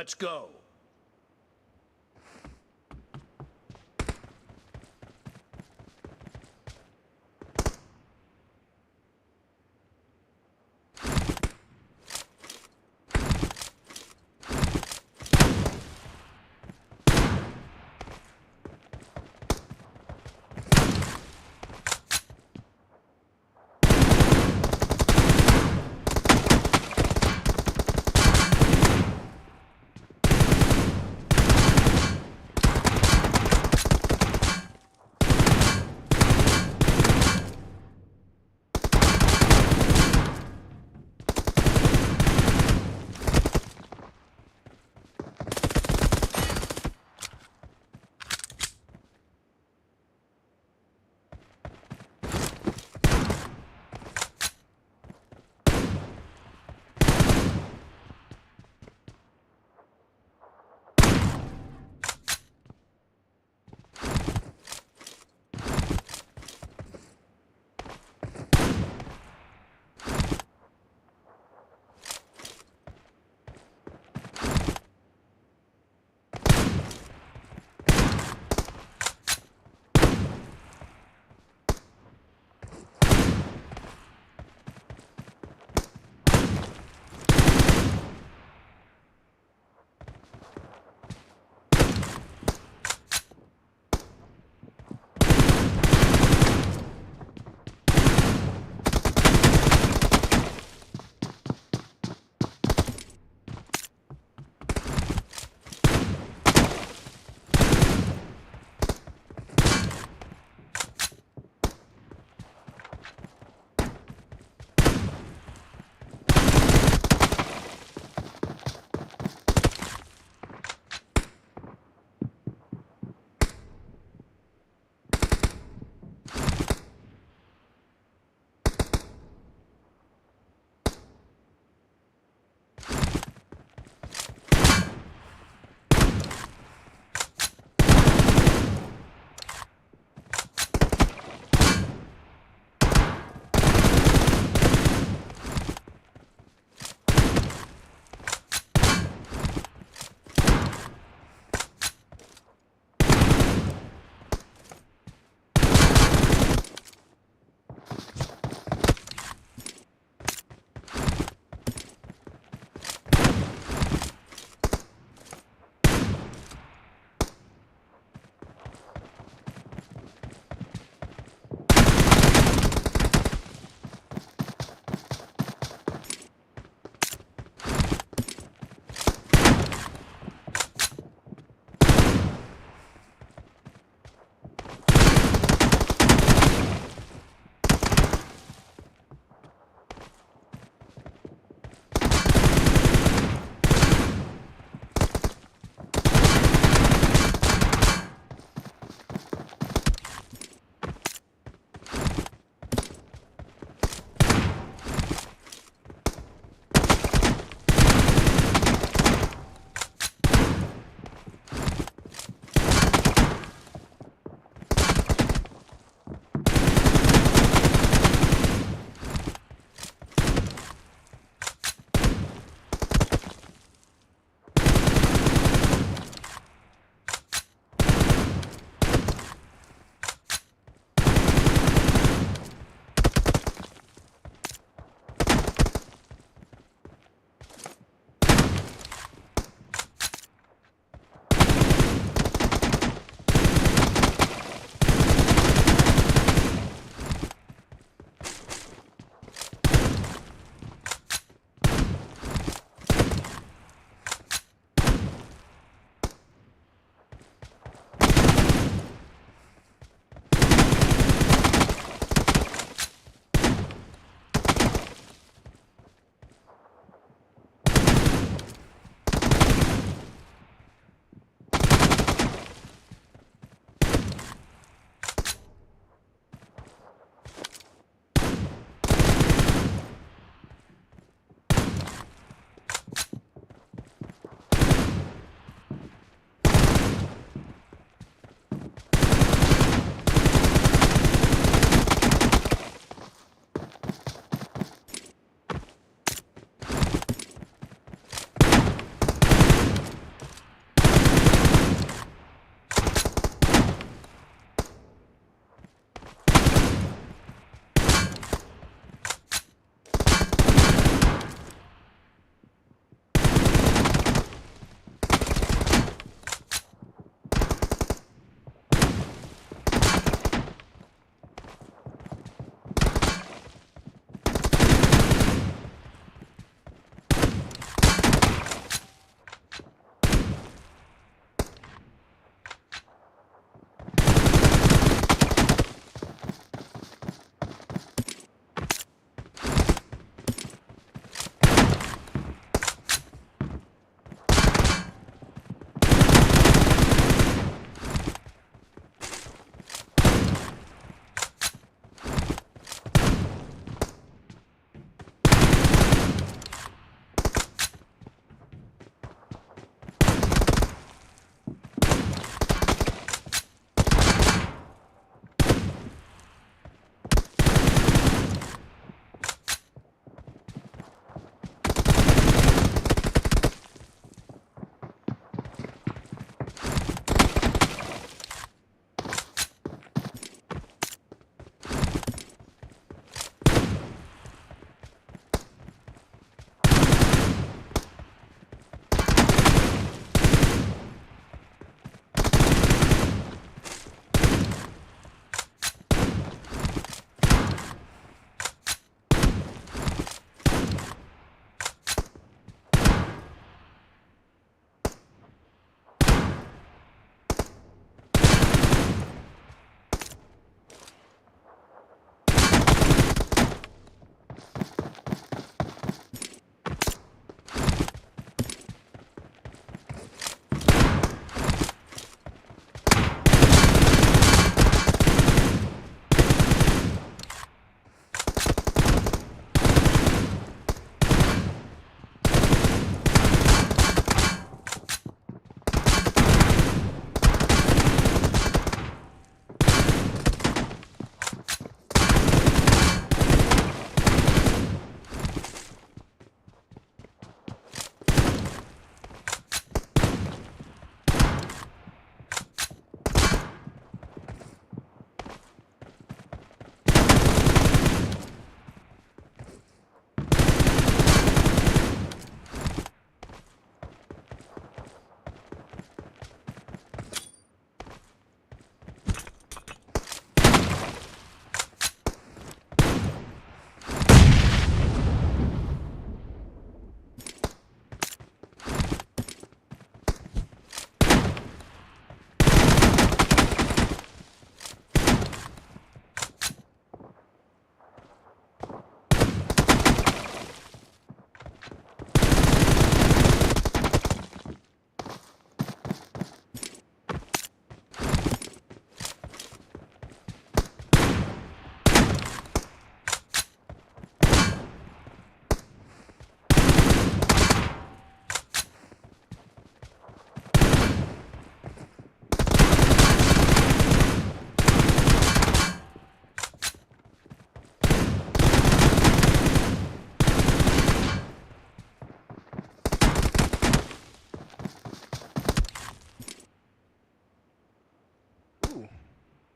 Let's go.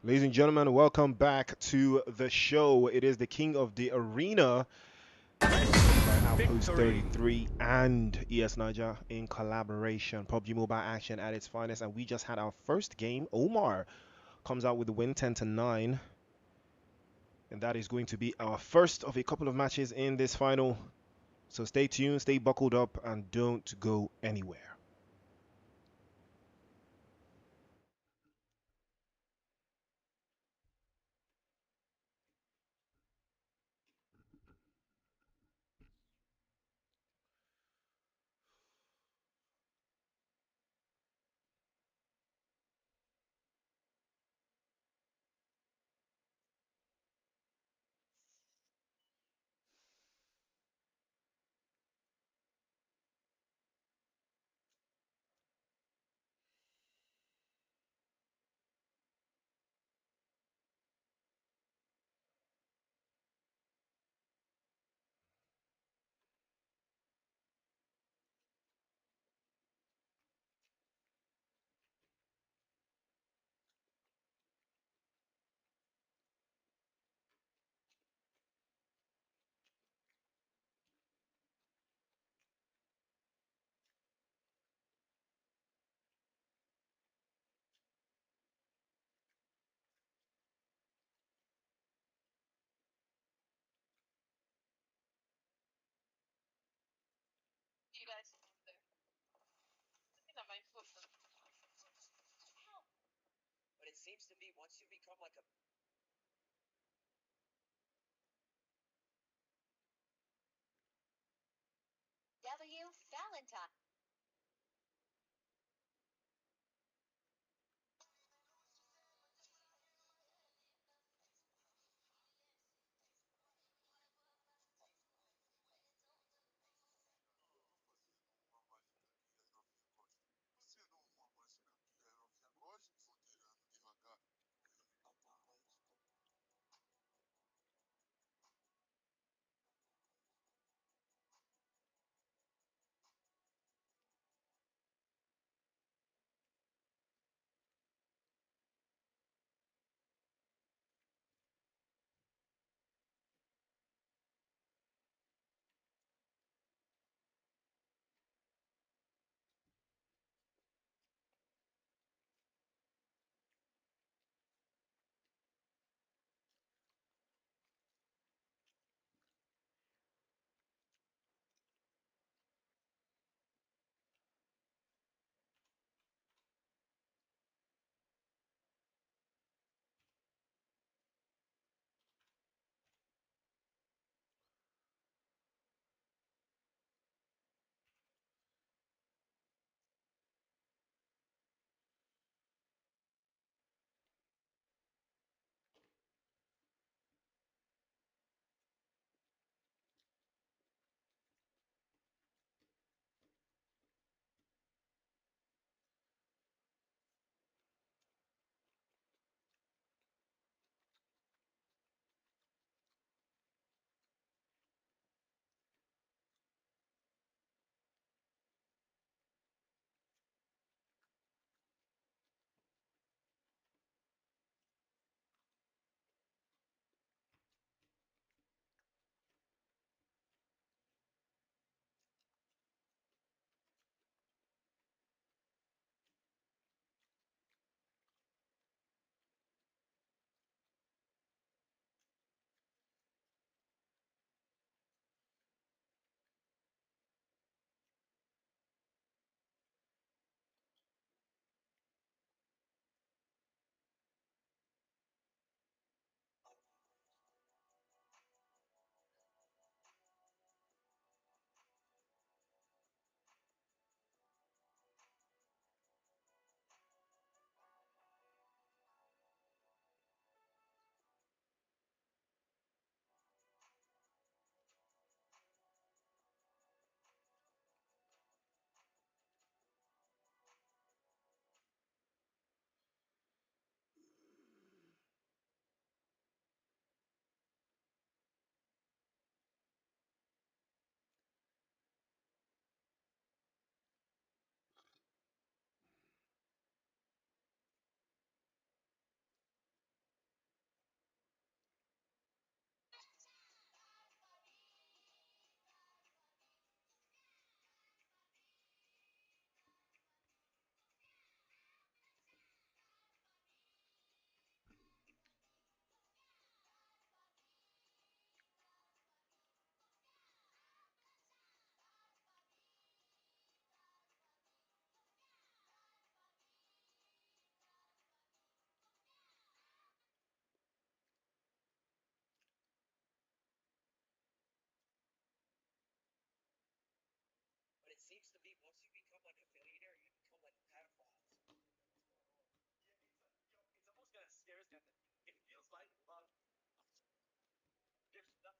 Ladies and gentlemen, welcome back to the show. It is the King of the Arena, by Outpost Victory. 33 and ES Niger in collaboration. PUBG Mobile Action at its finest, and we just had our first game. Omar comes out with the win 10 to 9, and that is going to be our first of a couple of matches in this final. So stay tuned, stay buckled up, and don't go anywhere.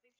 Yeah.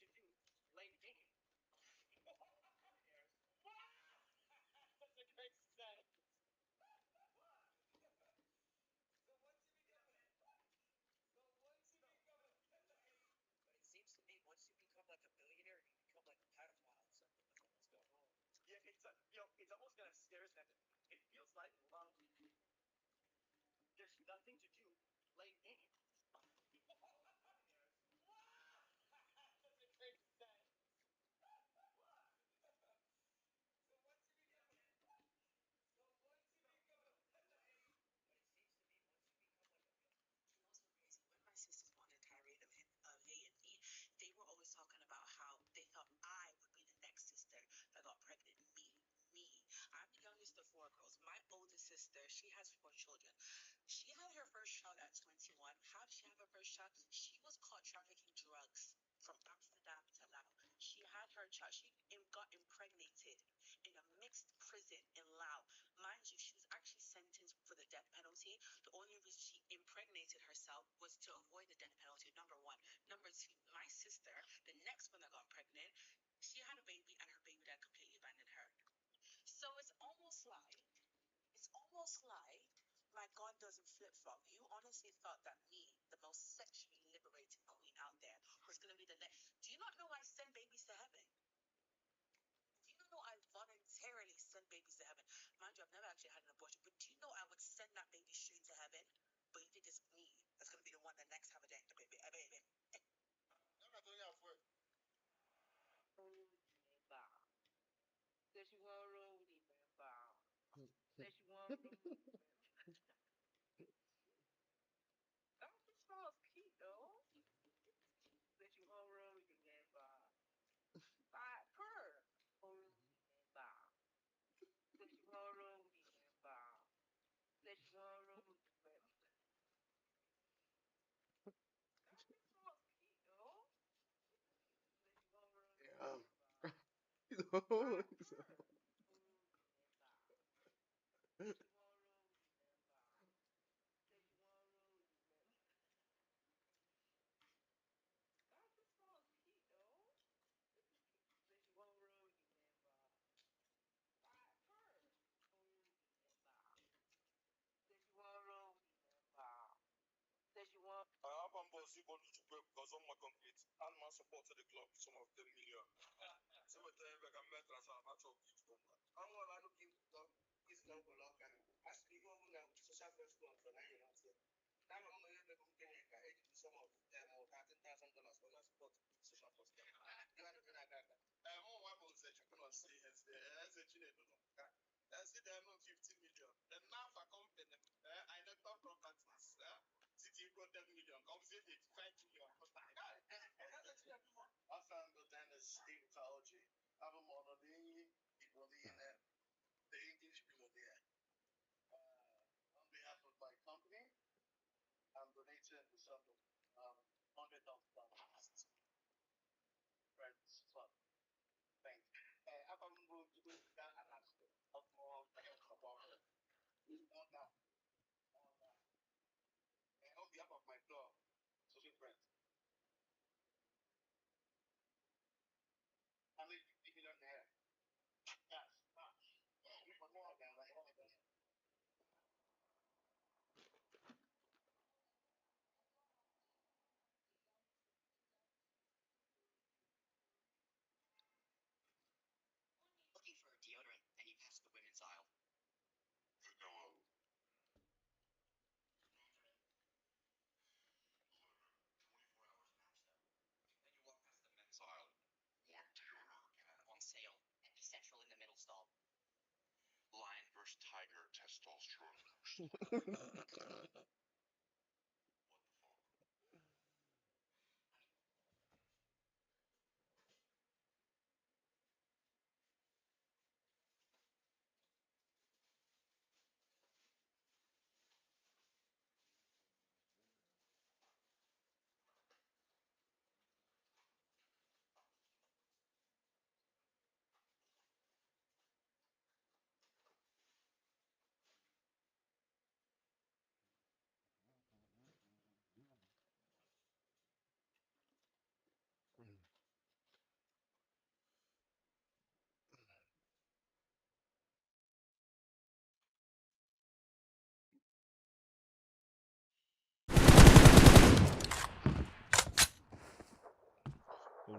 No.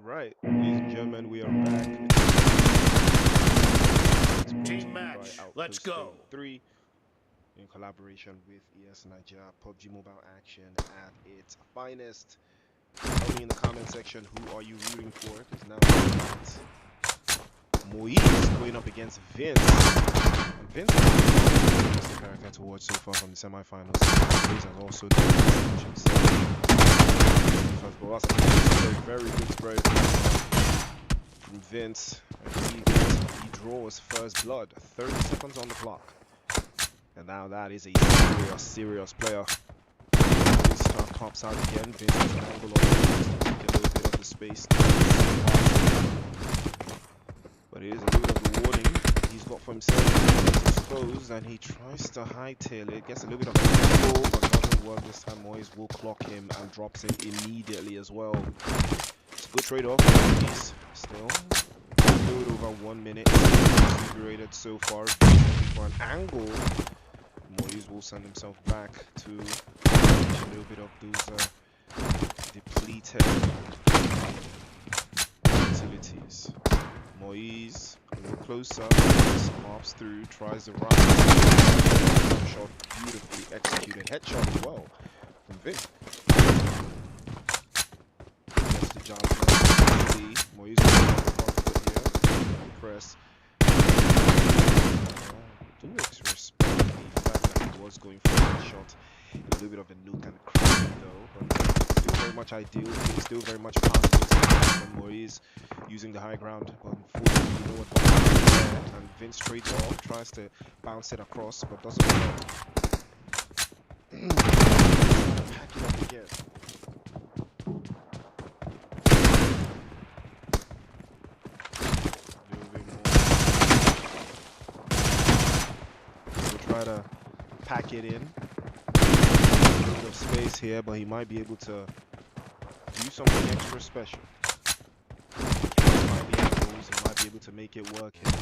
Right, ladies and gentlemen, we are back. It's brought to Team you by match, let's Outpost go. Game 3 in collaboration with ES Nigeria. PUBG Mobile action at its finest. Tell me in the comment section, who are you rooting for? Because now we've got Moise going up against Vince. And Vince is the character to watch so far from the semi-finals. Moise has also done this, I should say. First ball, that's a very good spread from Vince. And he draws first blood. 30 seconds on the clock. And now that is a serious player. Vince pops out again. Vince has an angle on him to take a little bit of the space. But it is a little bit of a warning he's got for himself. He's exposed and he tries to hightail it. Gets a little bit of a angle, but doesn't work this time. Moise will clock him and drops him immediately as well. It's a good trade-off. He's still good over 1 minute. He's liberated so far. For an angle, Moise will send himself back to a little bit of those depleted utilities. Moise a little closer, pops through, tries the right shot, beautifully executed, headshot as well from Vince. Gets the job done. Moise on the front foot here, press. Do respect the fact that he was going for a shot, a little bit of a nuke and crack though, but still very much ideal, still very much possible from Moise using the high ground, but unfortunately no advantage there, and Vince trades off, tries to bounce it across, but doesn't work. Pack it up again. Try to pack it in. A little bit of space here, but he might be able to do something extra special. Might be angles, he might be able to make it work here.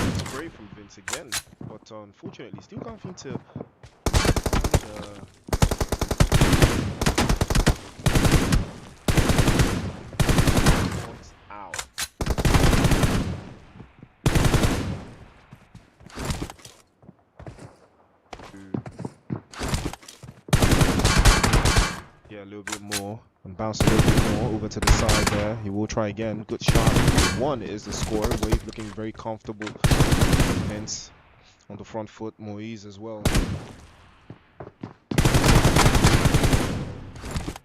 It's great from Vince again, but unfortunately, still can't seem to out. Yeah, a little bit more and bounce a little bit more over to the side there. He will try again. Good shot. 1 is the score. Wave looking very comfortable. Vince on the front foot. Moise as well.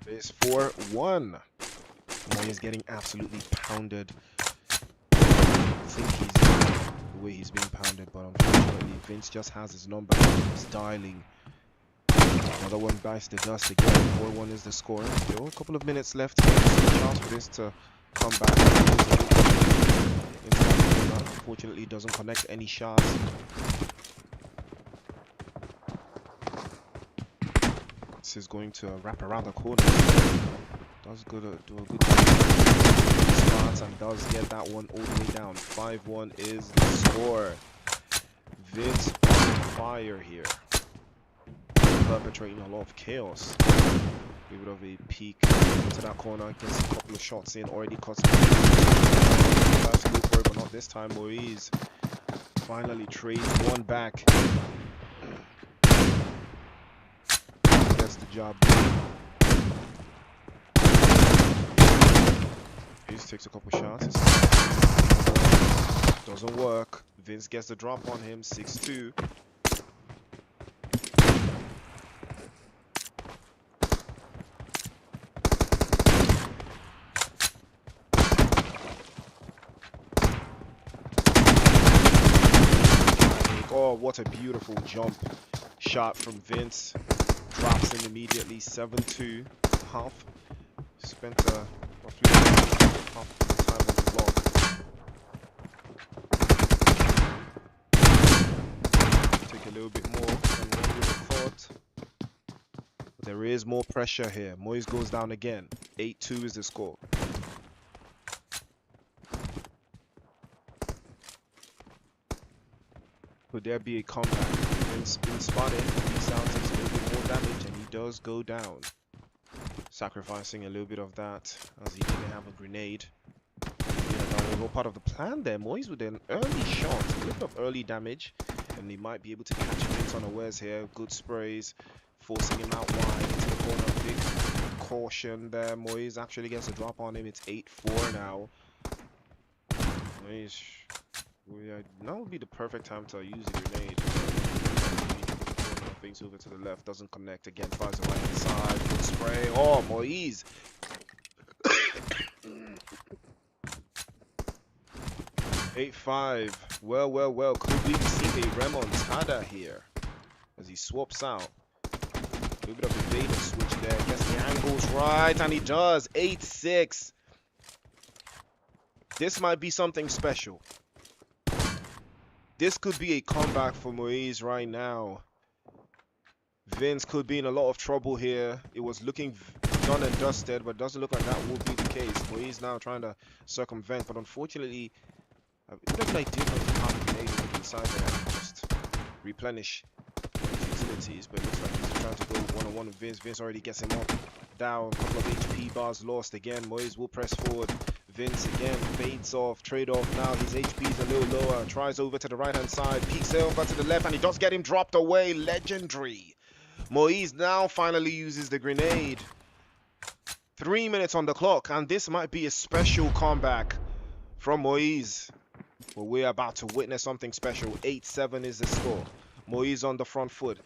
It's 4-1. Moise getting absolutely pounded. I think he's the way he's being pounded, but unfortunately Vince just has his number. He's dialing. Another one bites the dust again. 4-1 is the score. Still a couple of minutes left. There's a chance for this to come back. Unfortunately, doesn't connect any shots. This is going to wrap around the corner. Does do a good start and does get that one all the way down. 5-1 is the score. Vince on fire here. Perpetrating a lot of chaos. A bit of a peek into that corner, gets a couple of shots in, already cuts. Tries to go for it, but not this time. Moise finally trades one back. Gets the job done. Moise takes a couple shots. Doesn't work. Vince gets the drop on him. 6-2. Oh, what a beautiful jump shot from Vince. Drops in immediately. 7-2. Half. Spent roughly half the time on the block. Take a little bit more than what we would have thought. But there is more pressure here. Moise goes down again. 8-2 is the score. Could there be a comeback? Vince been spotted. Peace out, takes a little bit more damage, and he does go down. Sacrificing a little bit of that as he didn't have a grenade. Yeah, that was all part of the plan there. Moise with an early shot, a little bit of early damage, and he might be able to catch Vince unawares here. Good sprays, forcing him out wide into the corner. Big caution there. Moise actually gets a drop on him. It's 8-4 now. Moise, now would be the perfect time to use a grenade. Things over to the left, doesn't connect again. Tries the right hand side. Good spray. Oh, Moise. 8-5. Well. Could we see a remontada here as he swaps out? A little bit of a bait and switch there. Gets the angles right, and he does. 8-6. This might be something special. This could be a comeback for Moise right now. Vince could be in a lot of trouble here. It was looking done and dusted, but it doesn't look like that will be the case. Moise now trying to circumvent, but unfortunately, it would have been ideal for the half grenade to look inside there and just replenish his utilities, but it looks like he's trying to go one-on-one with Vince. Vince already gets him up, down, a couple of HP bars lost again. Moise will press forward. Vince again fades off, trade off now. His HP is a little lower. Tries over to the right hand side, peeks over to the left, and he does get him dropped away. Legendary. Moise now finally uses the grenade. 3 minutes on the clock, and this might be a special comeback from Moise. But we're about to witness something special. 8-7 is the score. Moise on the front foot.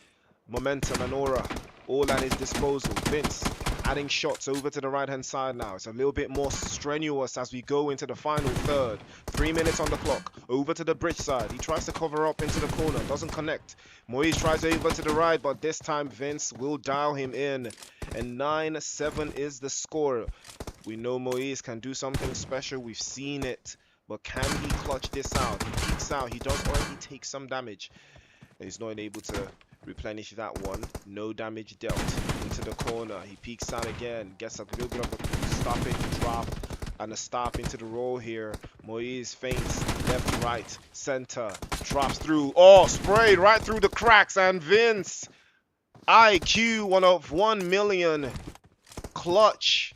Momentum and aura all at his disposal. Vince adding shots over to the right hand side now. It's a little bit more strenuous as we go into the final third. 3 minutes on the clock. Over to the bridge side. He tries to cover up into the corner. Doesn't connect. Moise tries over to the right, but this time Vince will dial him in. And 9-7 is the score. We know Moise can do something special. We've seen it. But can he clutch this out? He peeks out. He does already take some damage. He's not able to replenish that one. No damage dealt. Into the corner. He peeks out again. Gets a little bit of a stopping drop and a stop into the roll here. Moise feints left, right, center. Drops through. Oh, sprayed right through the cracks. And Vince, IQ 1 of 1 million. Clutch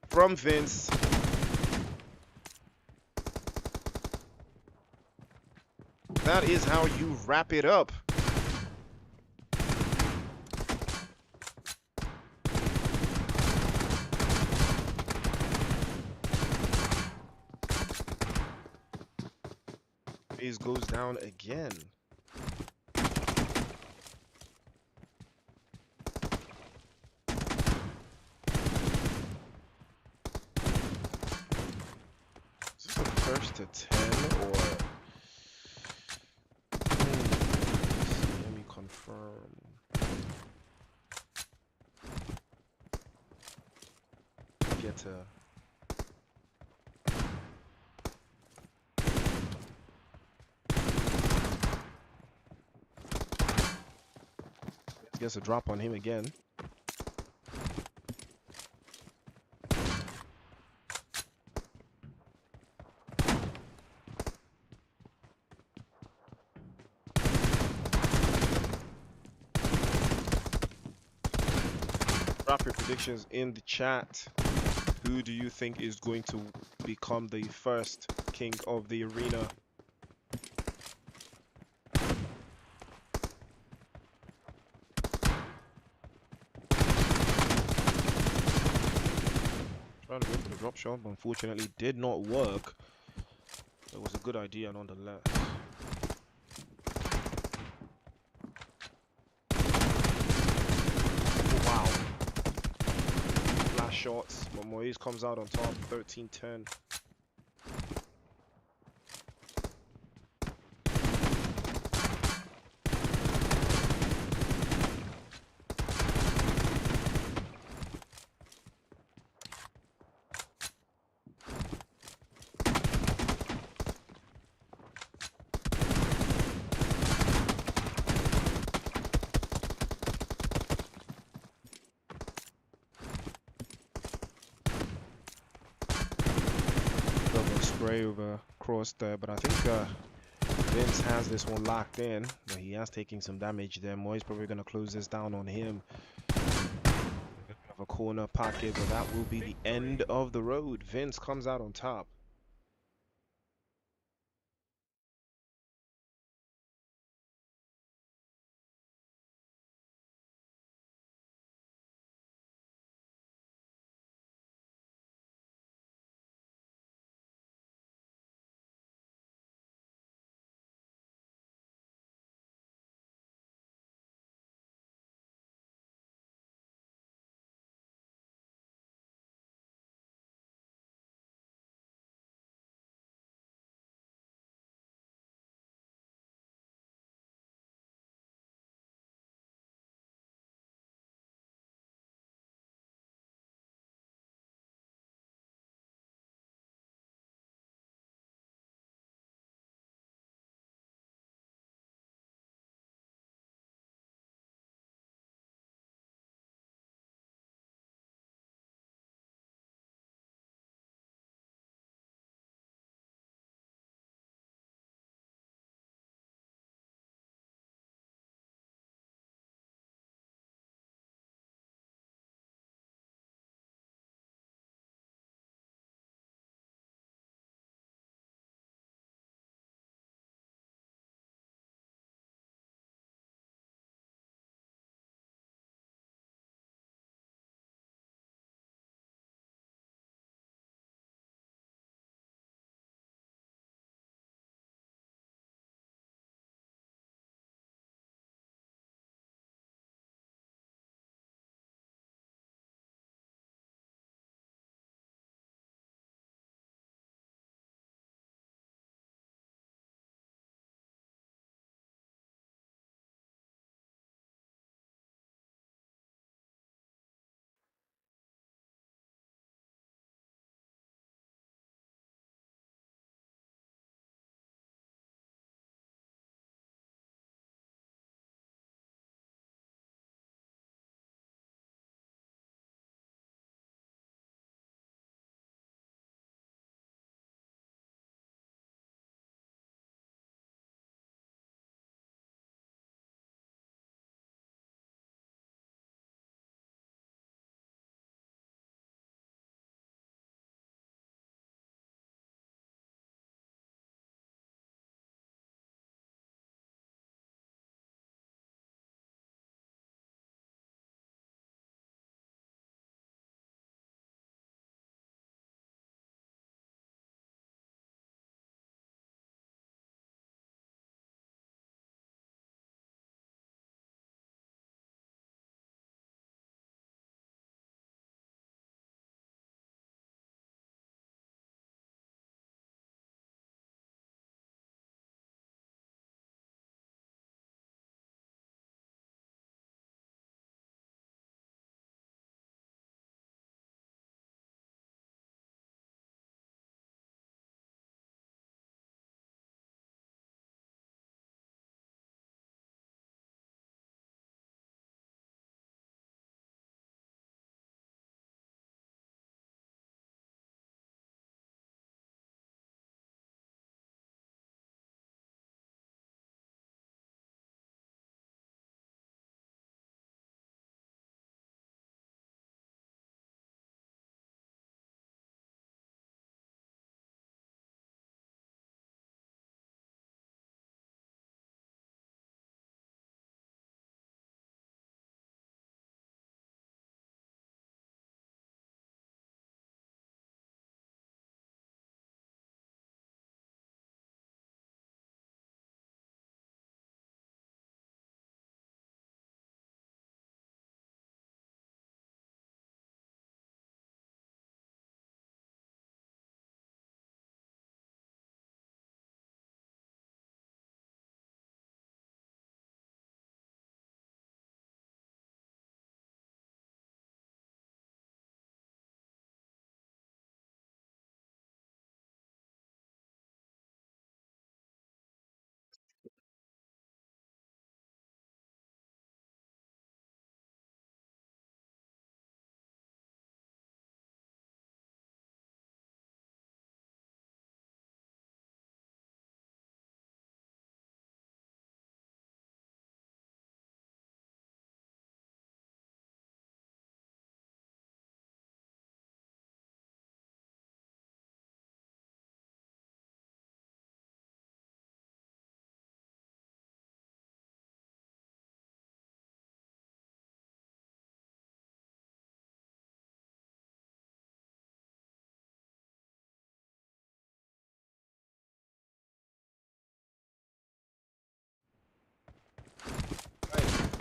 from Vince. That is how you wrap it up. Phase goes down again. Is this the first to 10 or? Let me confirm. Get to. Gets a drop on him again. Drop your predictions in the chat. Who do you think is going to become the first king of the arena? Trying to go for the drop shot, but unfortunately did not work. It was a good idea nonetheless. Oh, wow. Last shots, but Moise comes out on top, 13-10. Spray over across there, but I think Vince has this one locked in, but he has taken some damage there. Moy's probably going to close this down on him. Of a corner pocket, but that will be the end of the road. Vince comes out on top.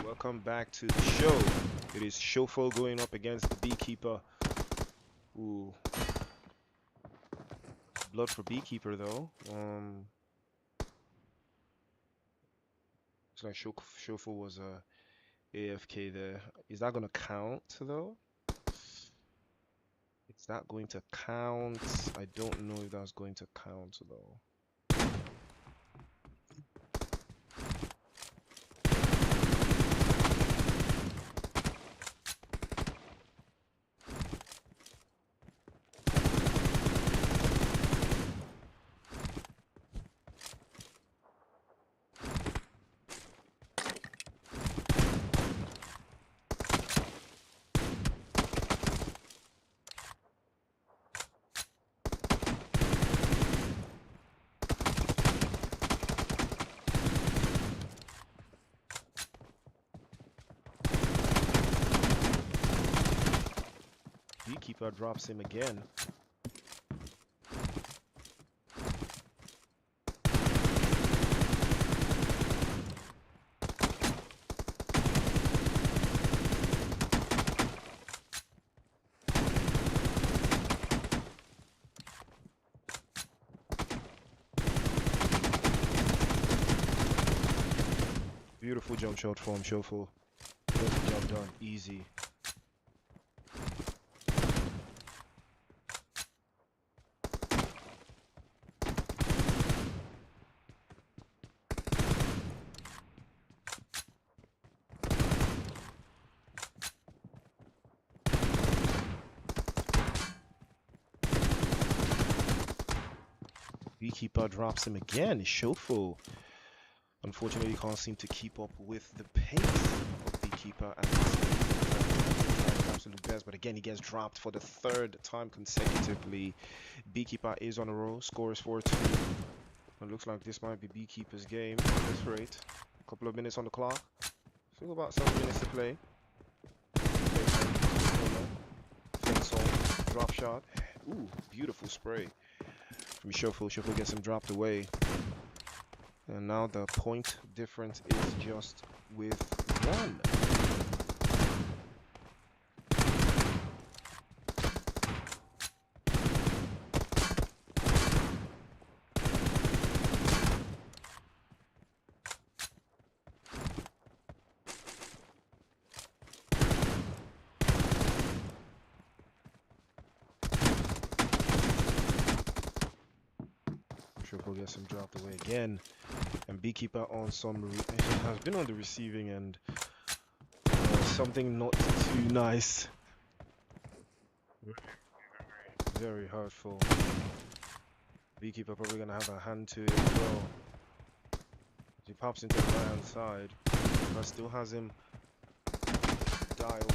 Welcome back to the show. It is Showful going up against the Beekeeper. Ooh. Blood for Beekeeper though. Looks like Showful was AFK there. Is that gonna count though? Is that going to count? I don't know if that's going to count though. Beekeeper drops him again. Beautiful jump shot from Showful. Gets the job done. Easy. Beekeeper drops him again. Showful unfortunately can't seem to keep up with the pace of Beekeeper at this absolute best, but again he gets dropped for the third time consecutively. Beekeeper is on a roll. Score is 4-2. It looks like this might be Beekeeper's game at this rate. A couple of minutes on the clock. Still about 7 minutes to play. Flingsall, drop shot. Ooh, beautiful spray from Showful. Showful gets him dropped away. And now the point difference is just with 1. Showful gets him dropped away again. And Beekeeper on some has been on the receiving end. Something not too nice. Very hurtful. Beekeeper probably gonna have a hand to it as well. He pops into the right hand side. But still has him dialed.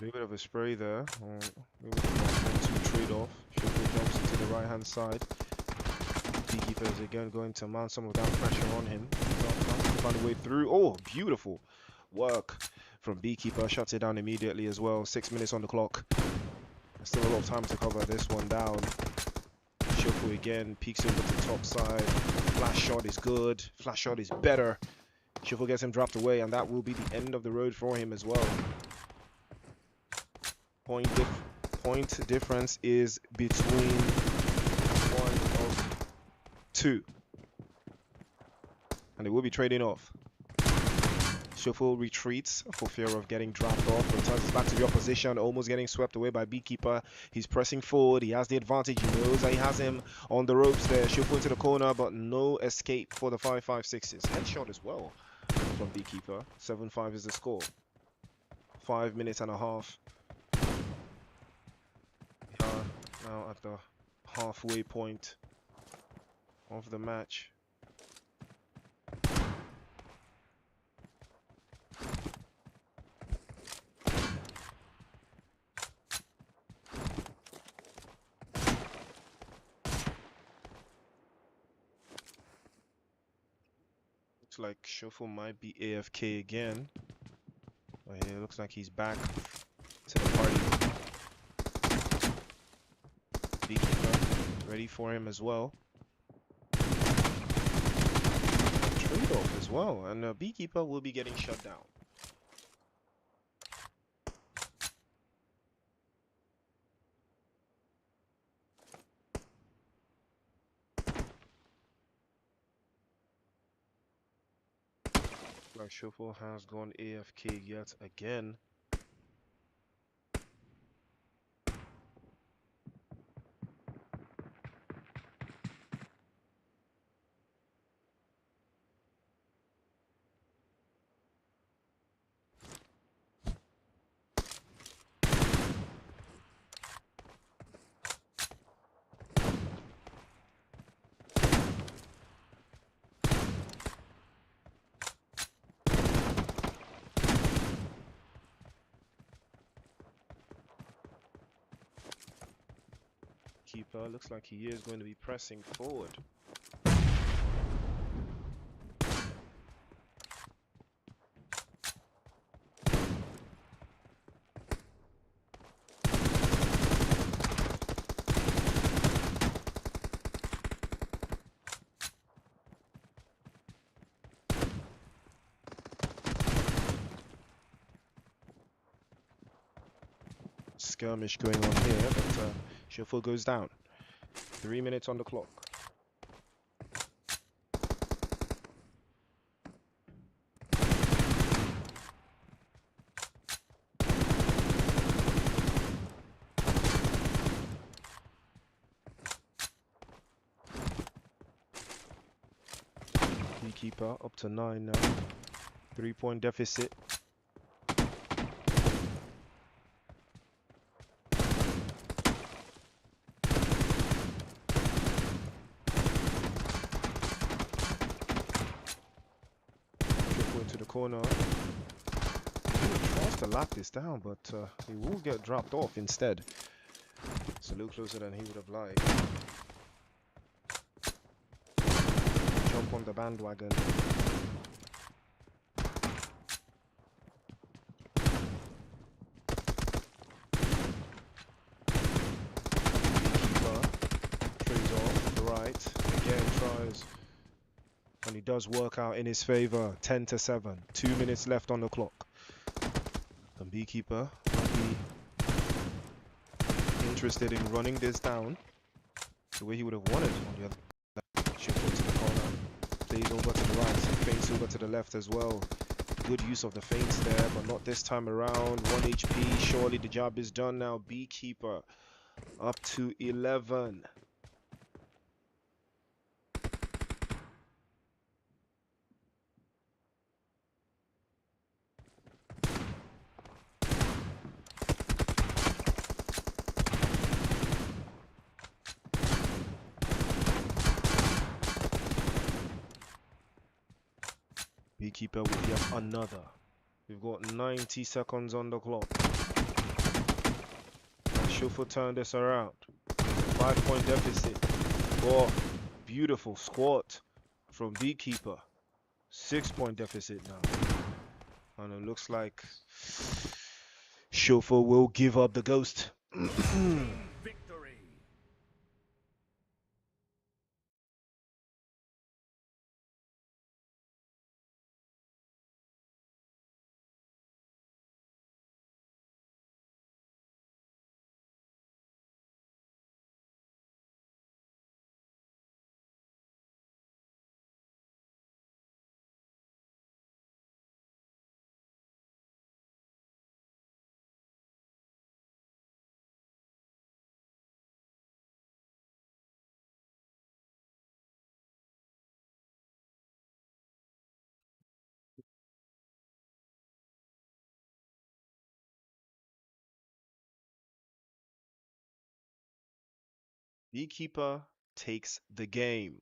A little bit of a spray there. Maybe a 1-2 trade off. Showful jumps into the right hand side. Beekeeper is again going to mount some of that pressure on him. Find a way through. Oh, beautiful work from Beekeeper. Shuts it down immediately as well. 6 minutes on the clock. Still a lot of time to cover this one down. Showful again peeks over the top side. Flash shot is good. Flash shot is better. Showful gets him dropped away, and that will be the end of the road for him as well. Point difference is between 1 of 2, and they will be trading off. Showful retreats for fear of getting dropped off, returns back to the opposition, almost getting swept away by Beekeeper. He's pressing forward, he has the advantage, he knows that he has him on the ropes there. Showful into the corner, but no escape for the 5.56s. Headshot as well from Beekeeper. 7-5 is the score. 5 minutes and a half. Now at the halfway point of the match. Looks like Showful might be AFK again. But yeah, it looks like he's back to the party. Beekeeper ready for him as well. Trade off as well, and Beekeeper will be getting shut down. Like Shuffle has gone AFK yet again. Keeper looks like he is going to be pressing forward. Skirmish going on here, but Shuffle goes down. 3 minutes on the clock. Beekeeper up to 9 now. 3-point deficit. Triple into the corner. He tries to lock this down, but he will get dropped off instead. It's a little closer than he would have liked. Jump on the bandwagon. Beekeeper trades off the right. Again tries. And he does work out in his favor. 10-7. 2 minutes left on the clock. And Beekeeper might be interested in running this down the way he would have wanted on the other. Shuffle to the corner. Plays over to the right. Feints over to the left as well. Good use of the feints there, but not this time around. 1 HP. Surely the job is done now. Beekeeper up to 11. Beekeeper with yet another. We've got 90 seconds on the clock. Shuffle turn this around. 5-point deficit. Oh, beautiful squat from Beekeeper. 6-point deficit now. And it looks like Shuffle will give up the ghost. Beekeeper takes the game.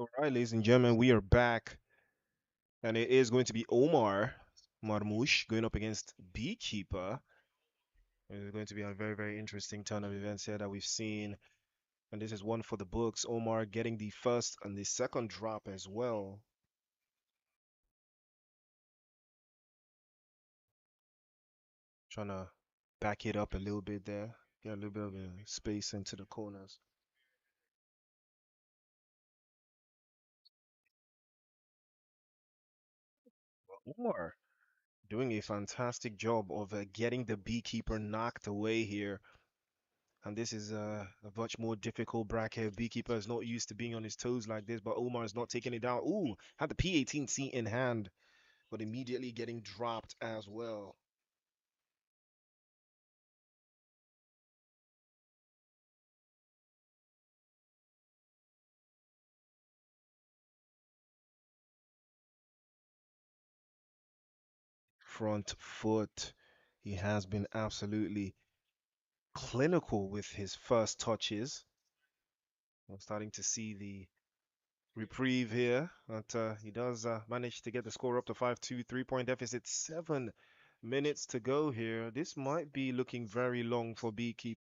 All right, ladies and gentlemen, we are back, and it is going to be Omar Marmoush going up against Beekeeper. It's going to be a very, very interesting turn of events here that we've seen, and this is one for the books. Omar getting the first and the second drop as well. Trying to back it up a little bit there, get a little bit of space into the corners. Omar doing a fantastic job of getting the Beekeeper knocked away here. And this is a much more difficult bracket. Beekeeper is not used to being on his toes like this, but Omar is not taking it down. Ooh, had the P18C in hand, but immediately getting dropped as well. Front foot. He has been absolutely clinical with his first touches. I'm starting to see the reprieve here, but he does manage to get the score up to 5-2, 3-point deficit, 7 minutes to go here. This might be looking very long for Beekeeper.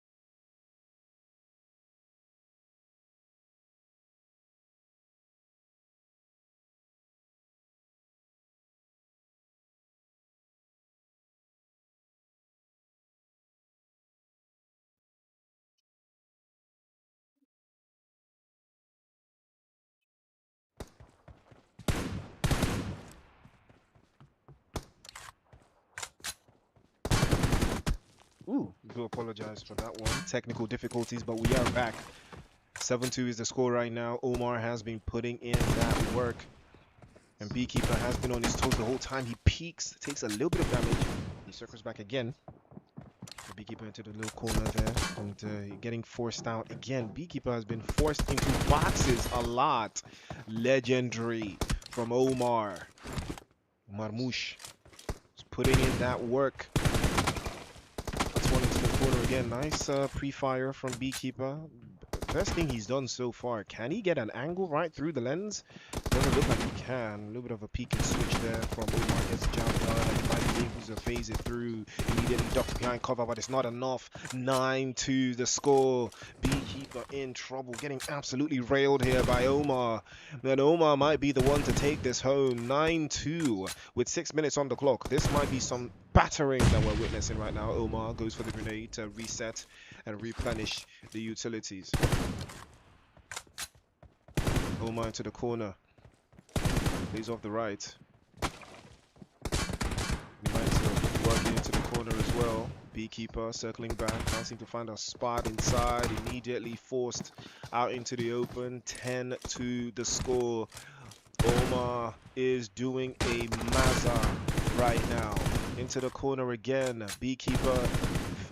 Ooh, do apologize for that one. Technical difficulties, but we are back. 7-2 is the score right now. Omar has been putting in that work, and Beekeeper has been on his toes the whole time. He peaks, takes a little bit of damage. He circles back again. The Beekeeper into the little corner there, and getting forced out again. Beekeeper has been forced into boxes a lot. Legendary from Omar. Marmoush is putting in that work. One into the corner again. Nice pre-fire from Beekeeper. Best thing he's done so far. Can he get an angle right through the lens? Doesn't look like he can. A little bit of a peek and switch there from Omar. Gets the jump done. And he might be able to phase it through. Immediately ducked behind cover, but it's not enough. 9-2 the score. Beekeeper in trouble. Getting absolutely railed here by Omar. Then Omar might be the one to take this home. 9-2 with 6 minutes on the clock. This might be some battering that we're witnessing right now. Omar goes for the grenade to reset and replenish the utilities. Omar into the corner. Plays off the right. He might work into the corner as well. Beekeeper circling back, can't seem to find a spot inside. Immediately forced out into the open. 10-2 the score. Omar is doing a Mazza right now. Into the corner again. Beekeeper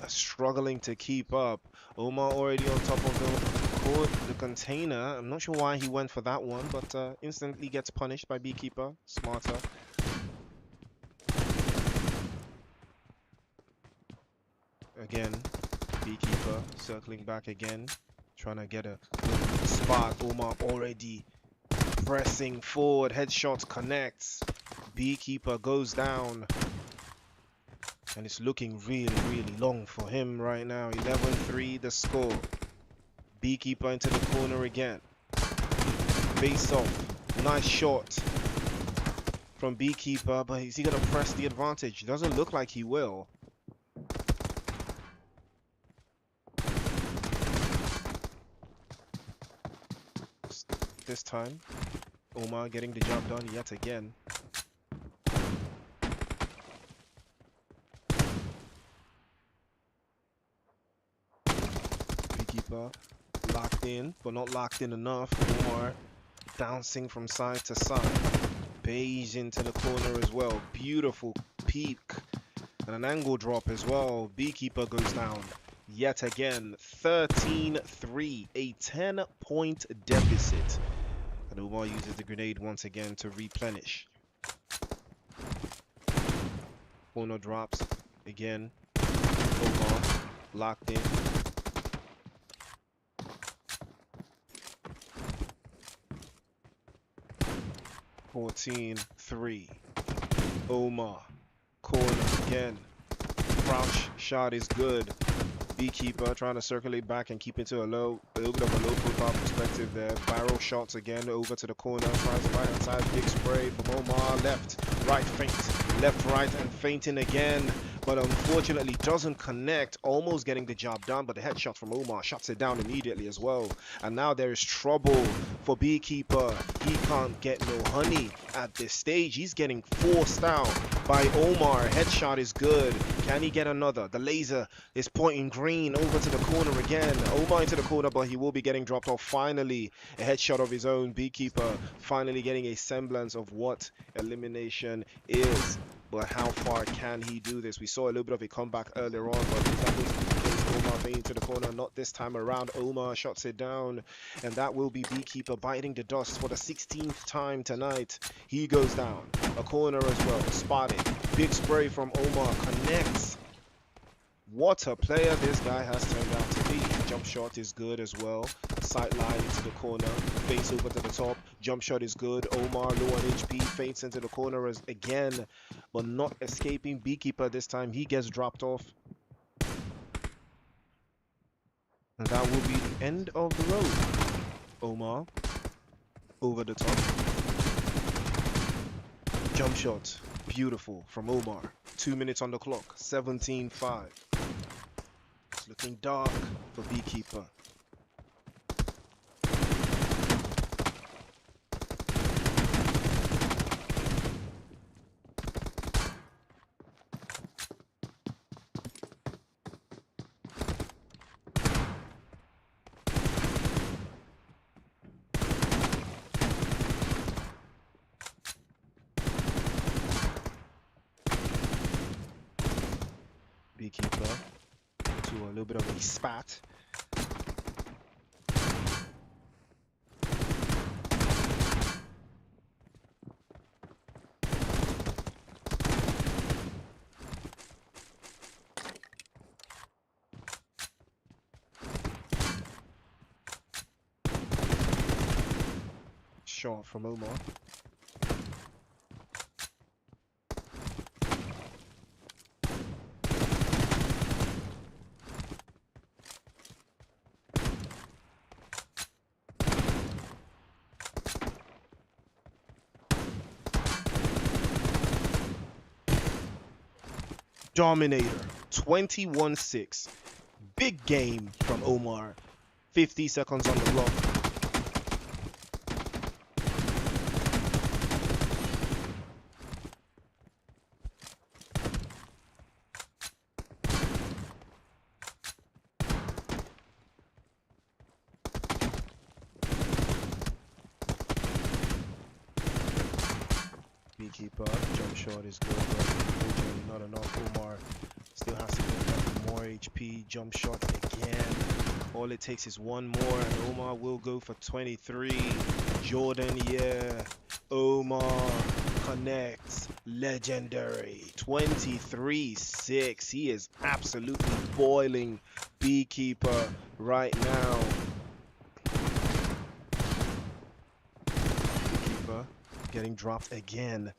struggling to keep up. Omar already on top of the container. I'm not sure why he went for that one, but instantly gets punished by Beekeeper. Smarter. Again, Beekeeper circling back again, trying to get a spot. Omar already pressing forward. Headshot connects. Beekeeper goes down. And it's looking really, really long for him right now. 11-3 the score. Beekeeper into the corner again. Face off. Nice shot from Beekeeper, but is he going to press the advantage? Doesn't look like he will. This time, Omar getting the job done yet again. Beekeeper locked in, but not locked in enough. Omar bouncing from side to side. Beige into the corner as well. Beautiful peek and an angle drop as well. Beekeeper goes down yet again. 13-3, a 10-point deficit. And Omar uses the grenade once again to replenish. Corner drops again. Omar locked in. 14-3. Omar. Corner again. Crouch shot is good. Beekeeper trying to circulate back and keep into a little bit of a low profile perspective there. Barrel shots again over to the corner. Tries the right hand side. Big spray from Omar. Left, right, feint. Left, right, and feinting again. But unfortunately doesn't connect. Almost getting the job done. But the headshot from Omar shuts it down immediately as well. And now there is trouble for Beekeeper. He can't get no honey at this stage. He's getting forced out by Omar. Headshot is good. Can he get another? The laser is pointing green over to the corner again. Omar into the corner, but he will be getting dropped off. Finally, a headshot of his own. Beekeeper finally getting a semblance of what elimination is. But how far can he do this? We saw a little bit of a comeback earlier on, but is that going to be the case? Omar Bain to the corner, not this time around. Omar shuts it down, and that will be Beekeeper biting the dust for the 16th time tonight. He goes down. A corner as well. Spotted. Big spray from Omar. Connects. What a player this guy has turned out to be. Jump shot is good as well. Sideline into the corner. Feints over to the top. Jump shot is good. Omar low on HP. Feints into the corner again, but not escaping. Beekeeper this time. He gets dropped off. And that will be the end of the road. Omar over the top. Jump shot. Beautiful from Omar. 2 minutes on the clock. 17-5. It's looking dark for Beekeeper. Beekeeper to a little bit of a spat. Shot from Omar. Dominator. 21-6. Big game from Omar. 50 seconds on the clock. Beekeeper, jump shot is good, but unfortunately not enough. Omar still has to get back more HP. Jump shot again. All it takes is one more, and Omar will go for 23. Jordan, yeah. Omar connects. Legendary. 23-6. He is absolutely boiling Beekeeper right now. Beekeeper getting dropped again.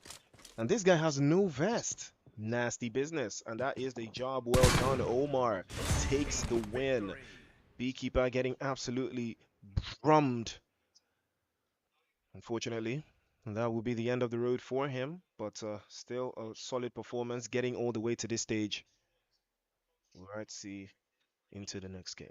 And this guy has no vest. Nasty business. And that is the job well done. Omar takes the win. Beekeeper getting absolutely drummed. Unfortunately, that will be the end of the road for him. But still a solid performance getting all the way to this stage. Let's see into the next game.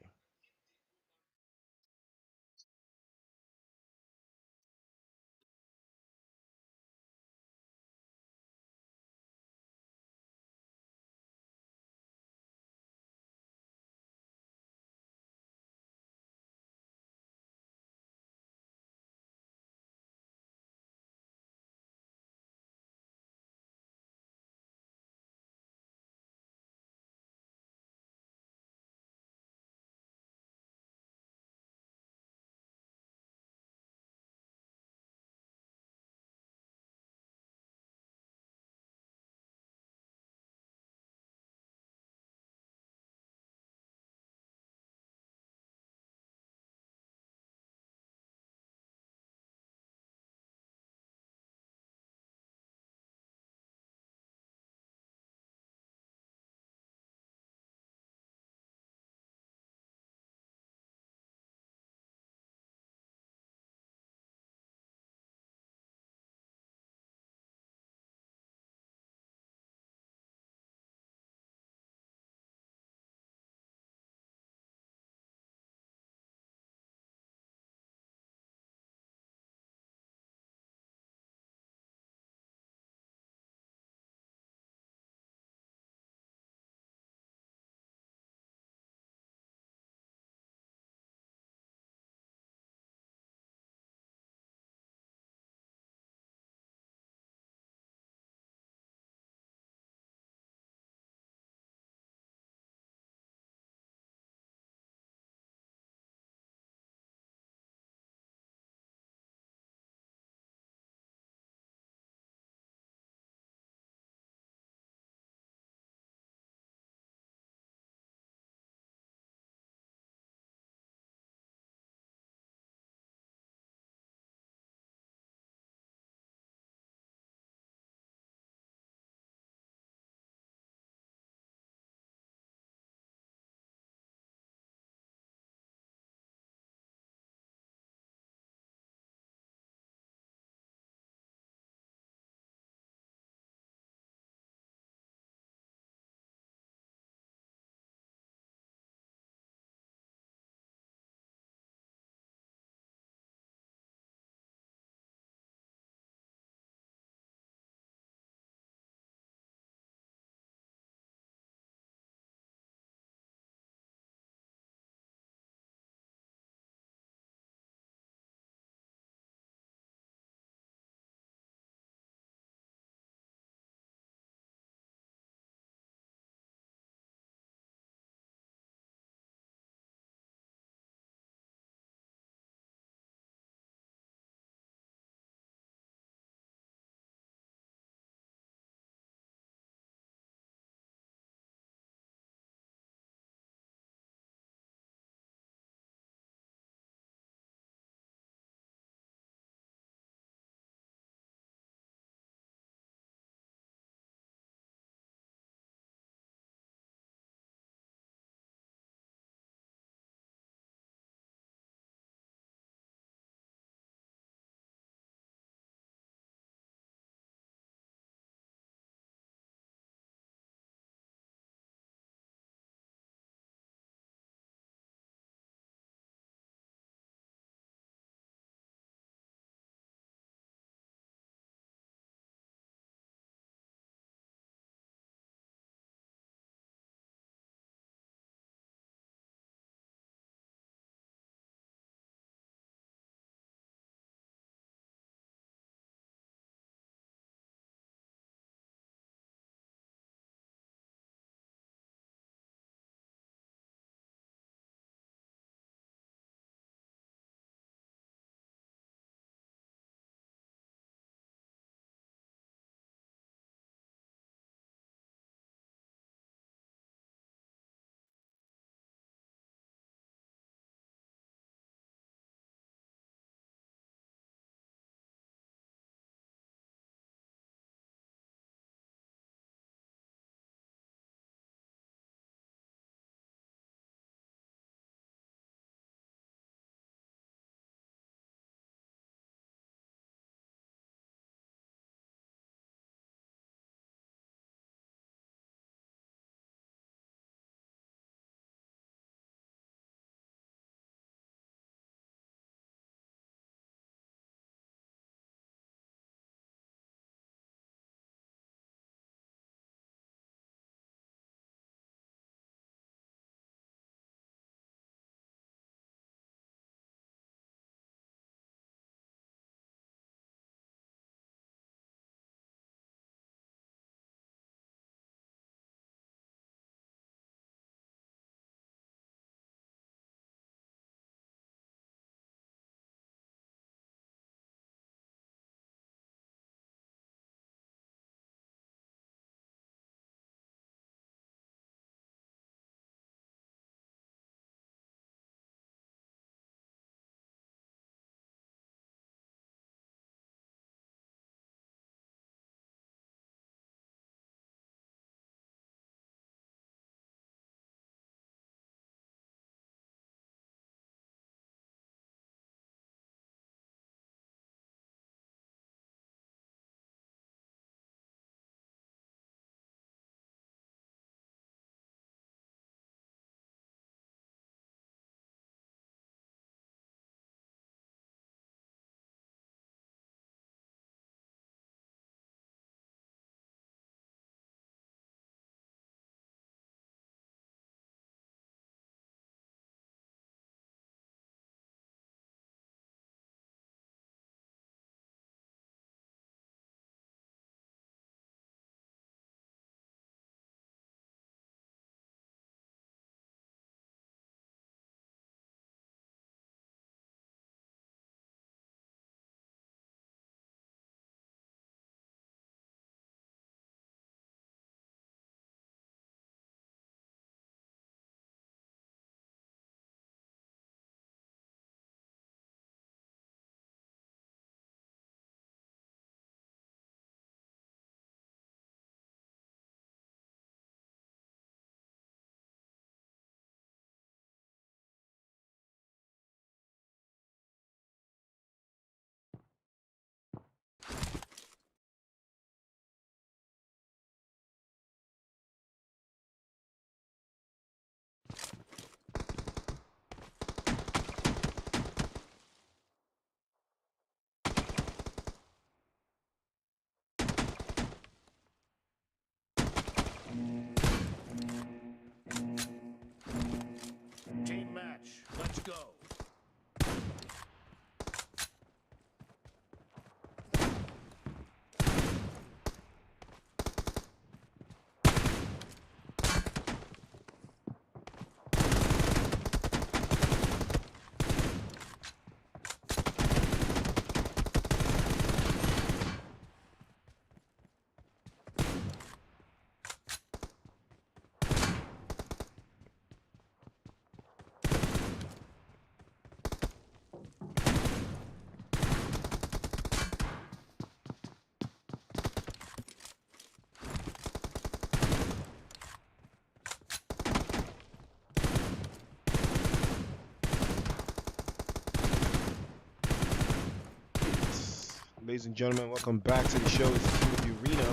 Ladies and gentlemen, welcome back to the show. It's the King of the Arena.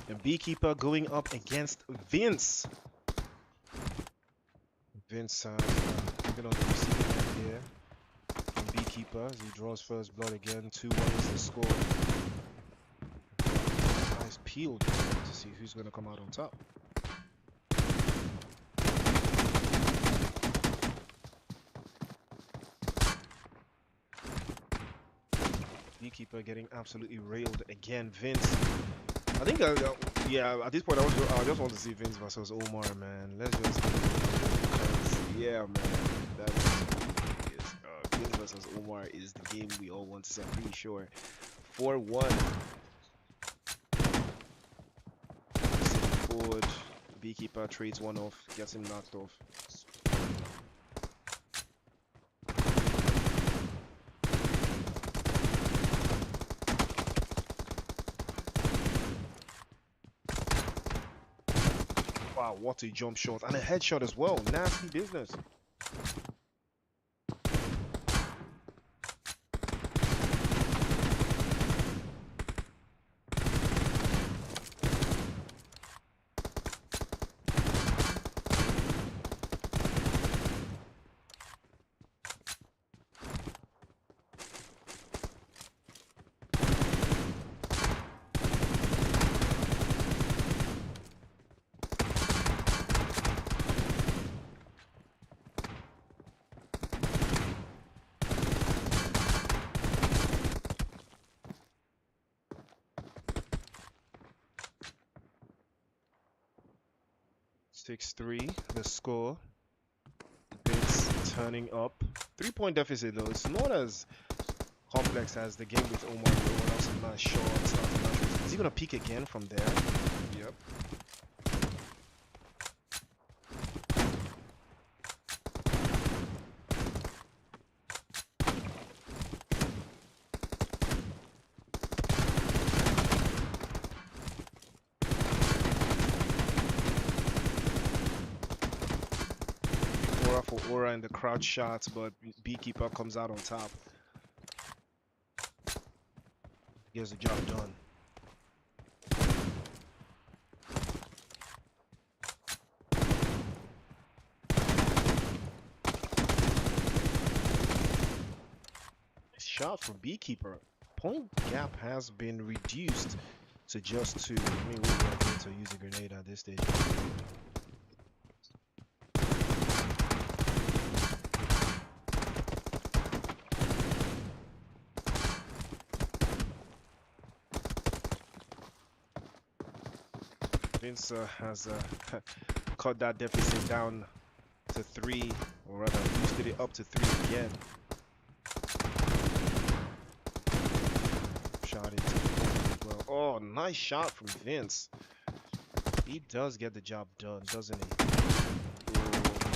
And Beekeeper going up against Vince. Vince looking on the receiving end here from Beekeeper as he draws first blood again. 2-1 is the score. Eyes peeled to see who's going to come out on top. Beekeeper getting absolutely railed again. Vince, I think, yeah, at this point, I just want to see Vince versus Omar, man. Let's just, yeah, man, that is, Vince versus Omar is the game we all want to see, I'm pretty sure. 4-1. Forward. Beekeeper trades one off, gets him knocked off. Wow, what a jump shot and a headshot as well. Nasty business. Six-three, the score. Vince turning up. 3-point deficit though. It's not as complex as the game with Omar. That was a nice shot. Is he gonna peek again from there? Yep. For Aura in the crowd shots, but Beekeeper comes out on top. Gets the job done. Shot from Beekeeper. Point gap has been reduced to just 2. I mean, we're going to use a grenade at this stage. Vince has cut that deficit down to 3, or rather boosted it up to 3 again. Shot into the corner as well. Oh, nice shot from Vince. He does get the job done, doesn't he? Ooh,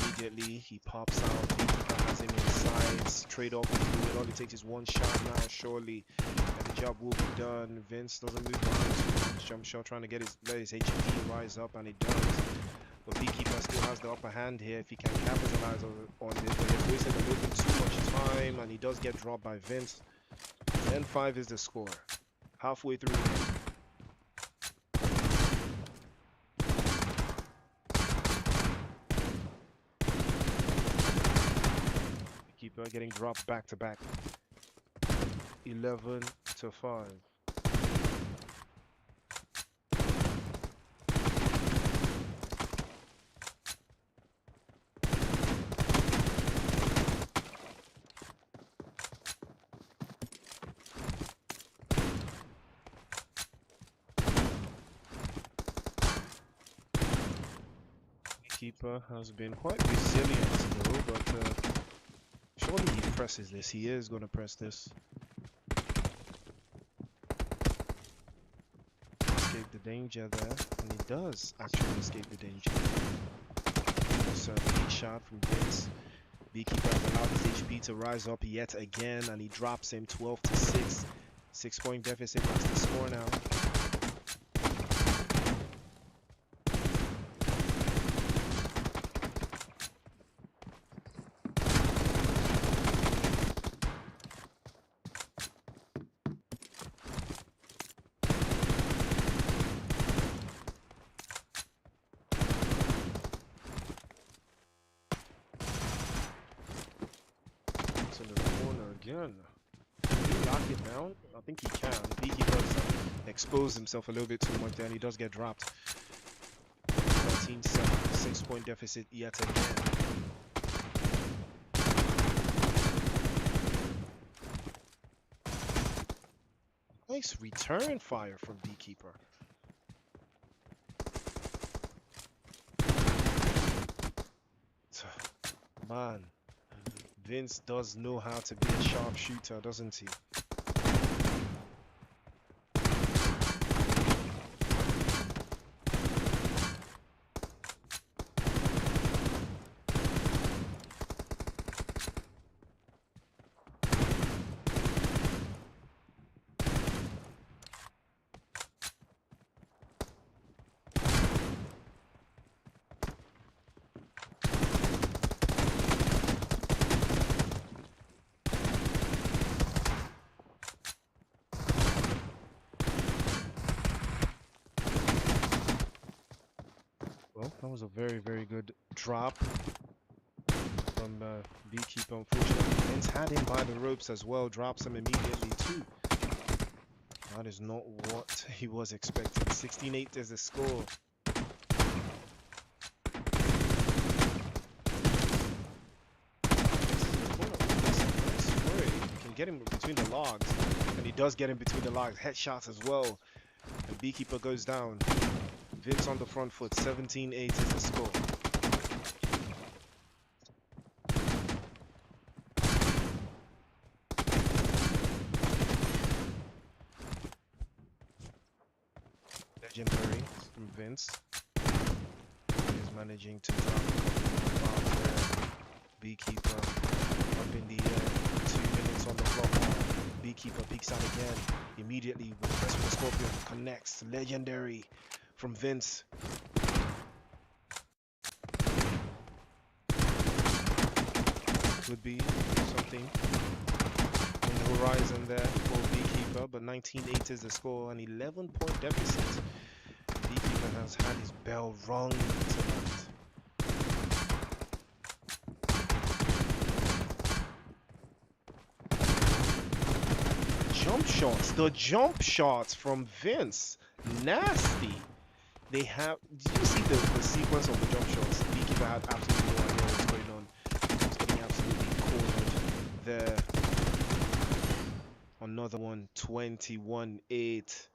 immediately he pops out. Beekeeper has him inside. Trade off with it. All it takes is one shot now, surely. And the job will be done. Vince doesn't move on. Jump shot trying to let his HP rise up, and it does. But Beekeeper still has the upper hand here if he can capitalize on this. But he's wasting a little bit too much time, and he does get dropped by Vince. 10-5 is the score. Halfway through the game. Beekeeper getting dropped back to back. 11-5. Keeper has been quite resilient though, but surely he presses this. He is going to press this. Escape the danger there, and he does actually escape the danger. So a shot from Vince. Beekeeper has allowed his HP to rise up yet again, and he drops him 12-6. 6-point deficit. That's the score now. again. Can he lock it down? I think he can. Beaky does expose himself a little bit too much there, and he does get dropped. 13-7, 6-point deficit yet again. Nice return fire from Beekeeper. Man, Vince does know how to be a sharpshooter, doesn't he? Well, that was a very, very good drop from Beekeeper. Unfortunately, Vince had him by the ropes as well, drops him immediately too. That is not what he was expecting. 16-8 is the score. He can get him between the logs, and he does get him between the logs. Headshots as well, and Beekeeper goes down. Vince on the front foot. 17-8 is the score. Legendary from Vince. He's managing to drop a couple of bombs there. Beekeeper up in the air. 2 minutes on the clock. Beekeeper peeks out again. Immediately request for the Scorpion. Connects. Legendary from Vince. Could be something on the horizon there for Beekeeper, but 19-8 is the score, an 11-point deficit. Beekeeper has had his bell rung tonight. The jump shots from Vince, nasty. They have, did you see the sequence of the jump shots? Beekeeper had absolutely no idea what's going on. He's getting absolutely cornered there. Another one, 21-8.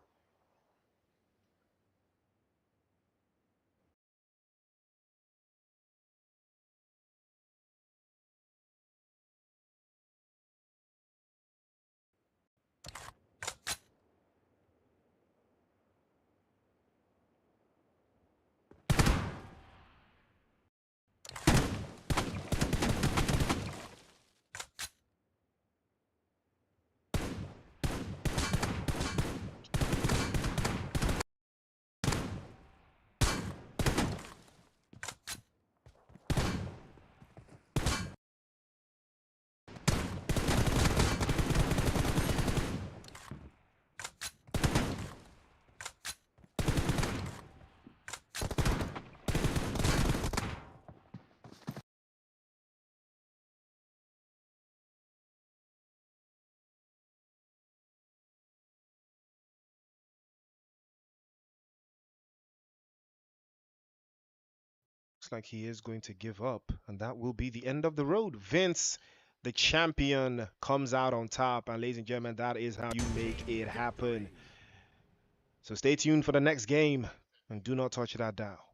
Looks like he is going to give up, and that will be the end of the road. Vince, the champion, comes out on top, and ladies and gentlemen, that is how you make it happen. So stay tuned for the next game, and do not touch that dial.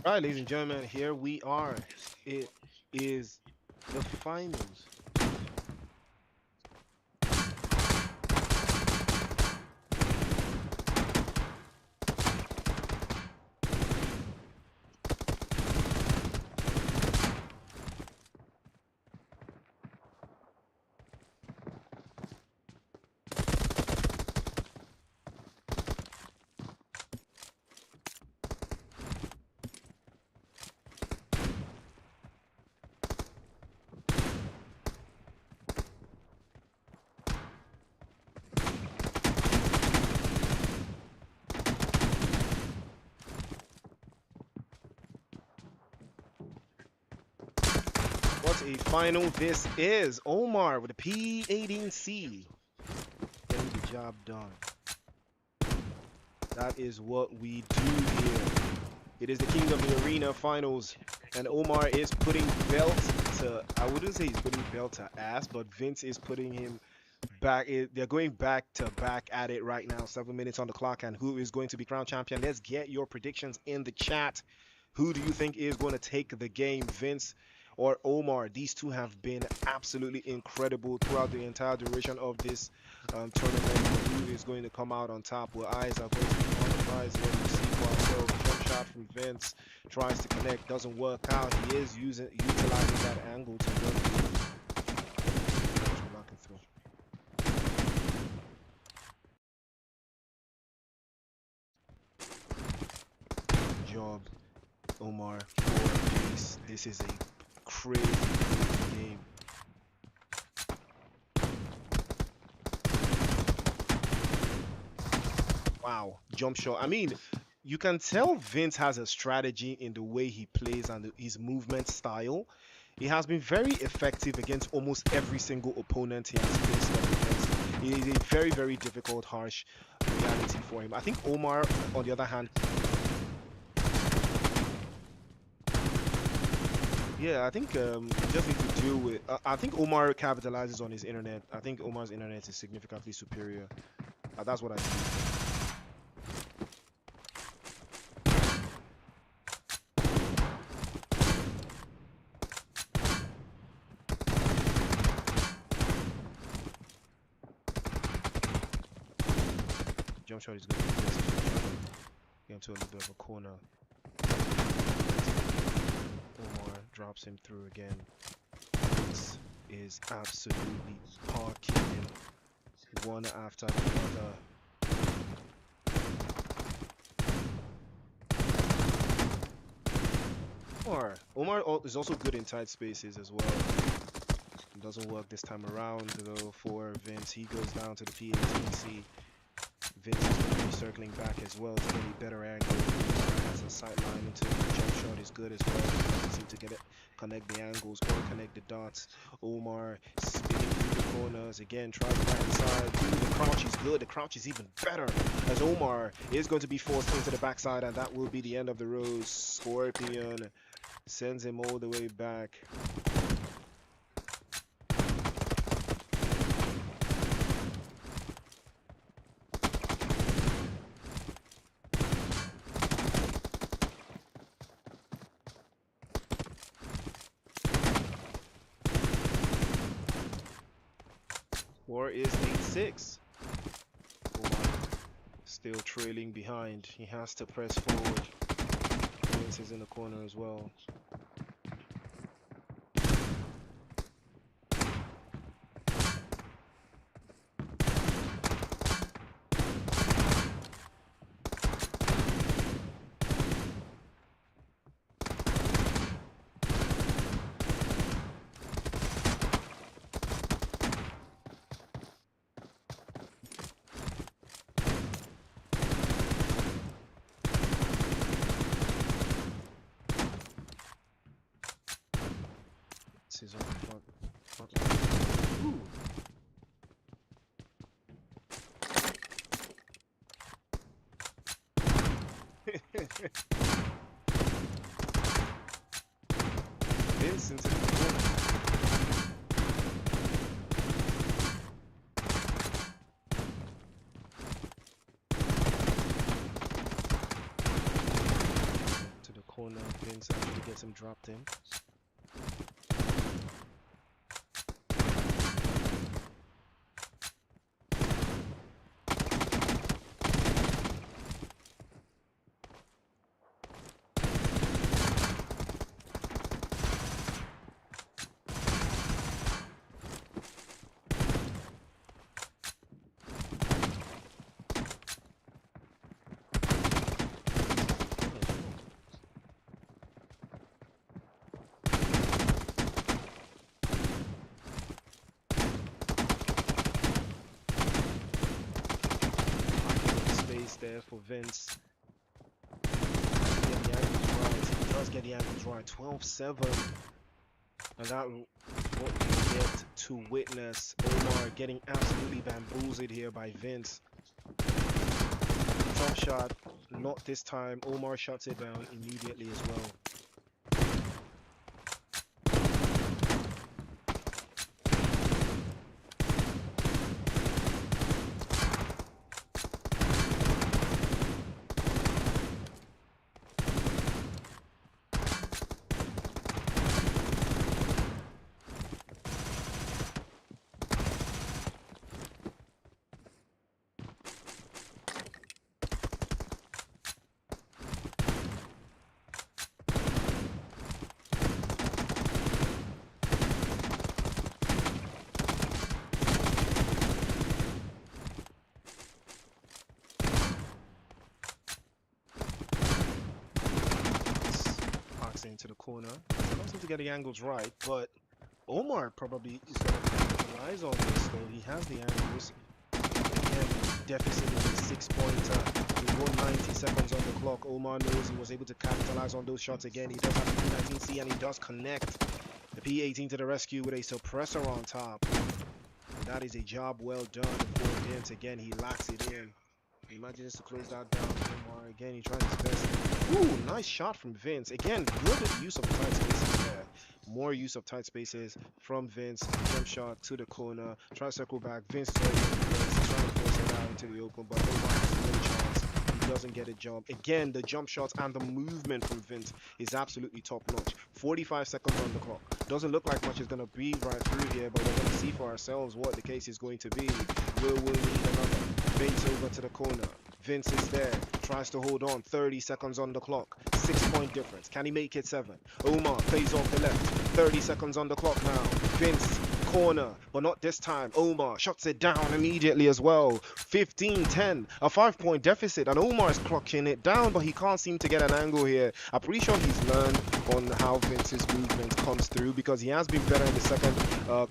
All right, ladies and gentlemen, here we are. It is the finals. What a final this is. Omar with the P18C getting the job done. That is what we do here. It is the King of the Arena finals, and Omar is putting belt to, I wouldn't say he's putting belt to ass, but Vince is putting him back. They're going back to back at it right now. 7 minutes on the clock, and who is going to be crowned champion? Let's get your predictions in the chat. Who do you think is going to take the game, Vince or Omar? These two have been absolutely incredible throughout the entire duration of this tournament. Who is going to come out on top? Well, eyes are going to be on the prize here. We see for ourselves. Jump shot from Vince, tries to connect, doesn't work out. He is utilizing that angle to go knocking through. Job, Omar, for ace. This is a crazy game. Wow, jump shot. I mean, you can tell Vince has a strategy in the way he plays and his movement style. He has been very effective against almost every single opponent he has faced up against. It is a very, very difficult, harsh reality for him. I think Omar, on the other hand, yeah, I think you just need to deal with. I think Omar capitalizes on his internet. I think Omar's internet is significantly superior. That's what I think. Jump shot is good. Get into a little bit of a corner. Omar drops him through again. This is absolutely parking him one after the other. Omar is also good in tight spaces as well. It doesn't work this time around though for Vince. He goes down to the P18C. Vince is going to be circling back as well to get a better angle. Has a sight line into the jump shot is good as well. He doesn't seem to get it, connect the angles or connect the dots. Omar spinning through the corners again, tries the right side. Ooh, the crouch is good. The crouch is even better as Omar is going to be forced into the backside, and that will be the end of the road. Scorpion sends him all the way back. Score is 8-6. Omar still trailing behind. He has to press forward. Vince is in the corner as well. Is on the front line. Ooh. Vince into the corner. To the corner. gets him dropped in. Space there for Vince. Get the angles right. He does get the angles right. 12-7. And that what we get to witness. Omar getting absolutely bamboozled here by Vince. Top shot, not this time. Omar shuts it down immediately as well. Parks into the corner. Can't seem to get the angles right, but Omar probably is going to capitalize on this though. He has the angles. Again, deficit is a 6-pointer. With 190 seconds on the clock. Omar knows he was able to capitalize on those shots again. He does have the P19C and he does connect. The P18 to the rescue with a suppressor on top. And that is a job well done for Vince. Again, he locks it in. He manages to close that down. Omar again, he tries his best. Ooh, nice shot from Vince. Again, good use of tight spaces there. More use of tight spaces from Vince. Jump shot to the corner. Try to circle back. Vince is trying to force it out into the open, but Omar has no chance. He doesn't get a jump. Again, the jump shots and the movement from Vince is absolutely top notch. 45 seconds on the clock. Doesn't look like much is going to be right through here, but we're going to see for ourselves what the case is going to be. Will need another. Vince over to the corner. Vince is there. Tries to hold on. 30 seconds on the clock. 6-point difference. Can he make it 7? Omar plays off the left. 30 seconds on the clock now. Vince, corner, but not this time. Omar shuts it down immediately as well. 15-10. A 5-point deficit, and Omar is clocking it down, but he can't seem to get an angle here. I'm pretty sure he's learned on how Vince's movement comes through because he has been better in the second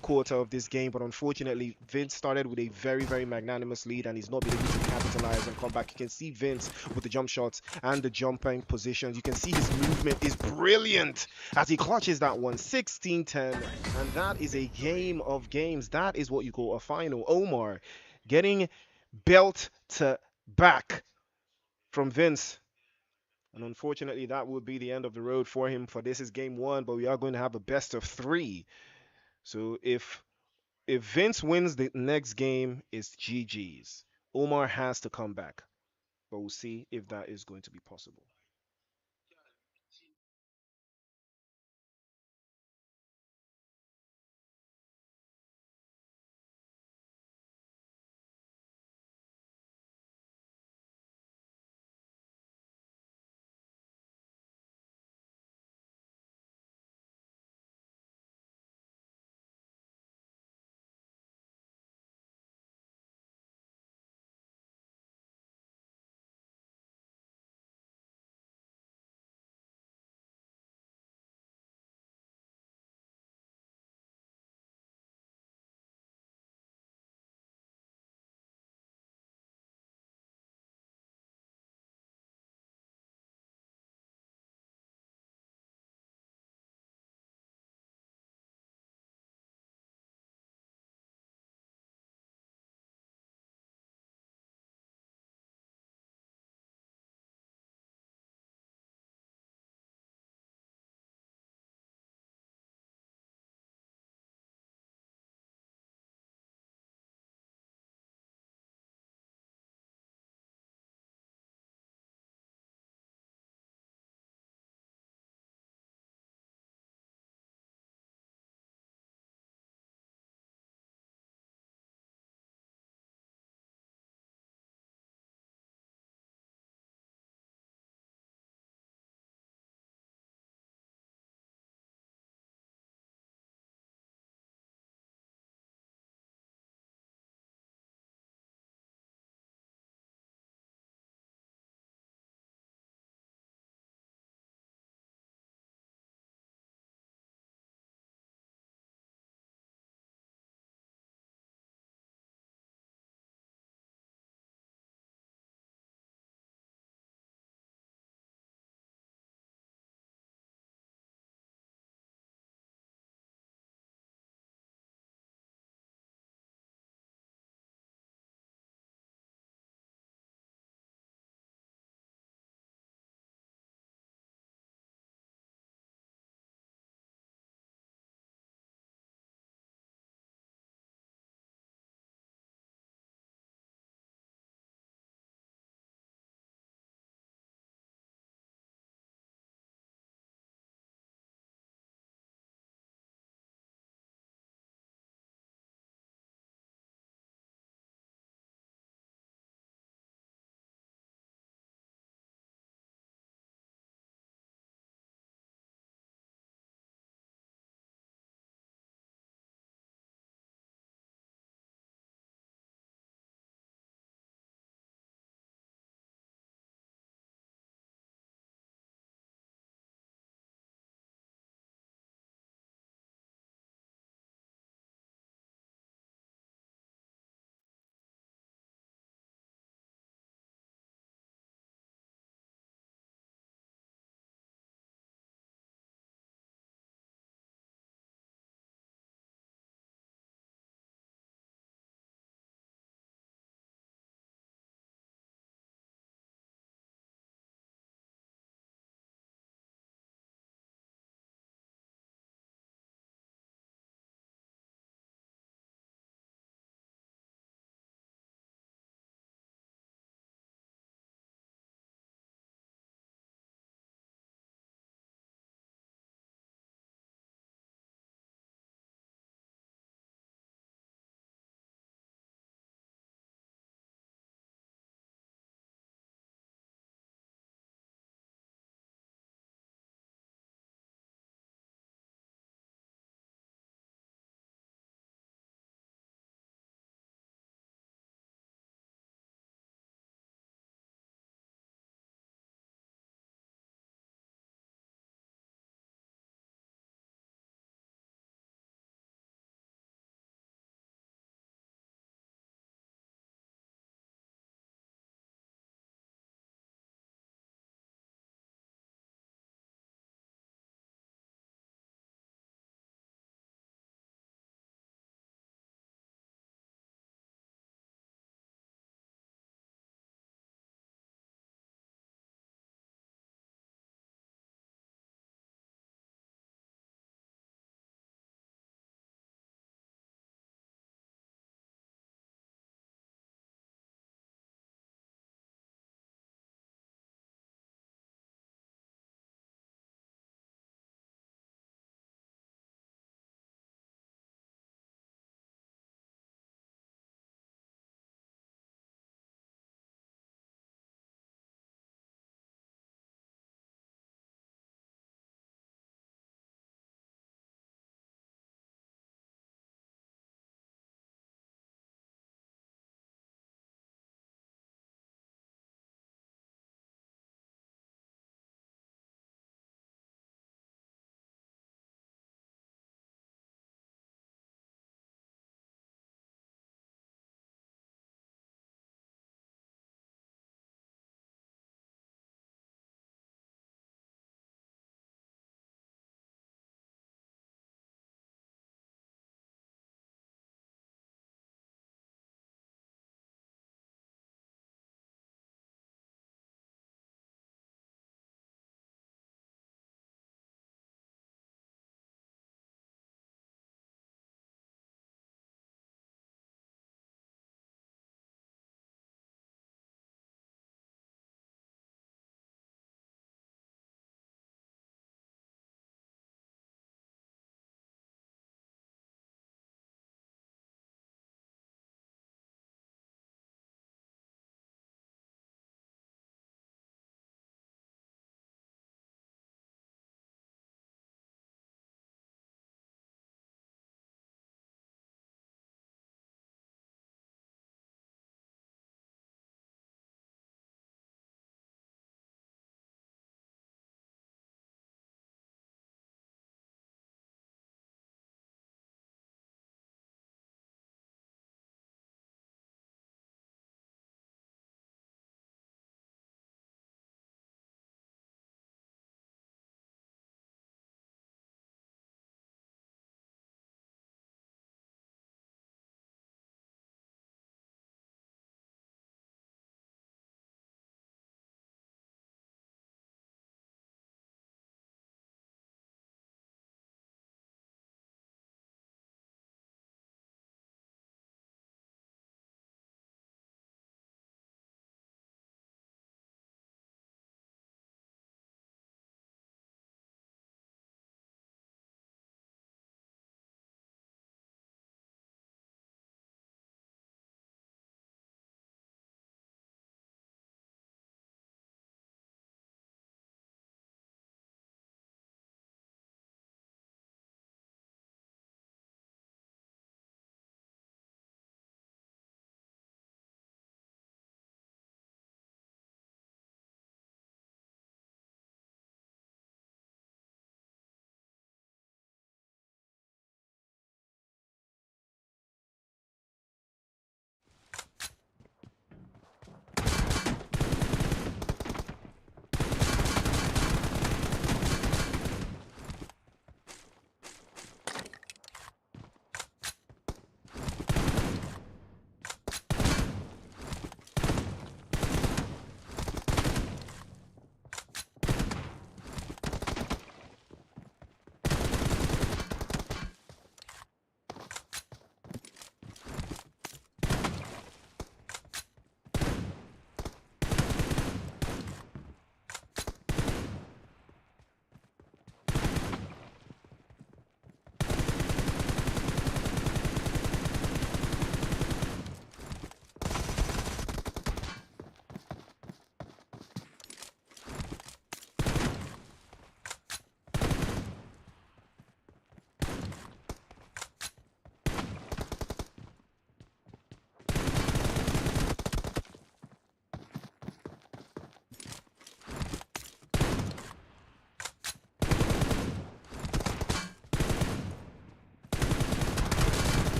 quarter of this game, but unfortunately Vince started with a very, very magnanimous lead and he's not been able to capitalize and come back. You can see Vince with the jump shots and the jumping positions. You can see his movement is brilliant as he clutches that one. 16-10, and that is a game of games. That is what you call a final. Omar getting belt to back from Vince. And unfortunately, that would be the end of the road for him. For this is game 1, but we are going to have a best of 3. So if Vince wins the next game, it's GG's. Omar has to come back, but we'll see if that is going to be possible.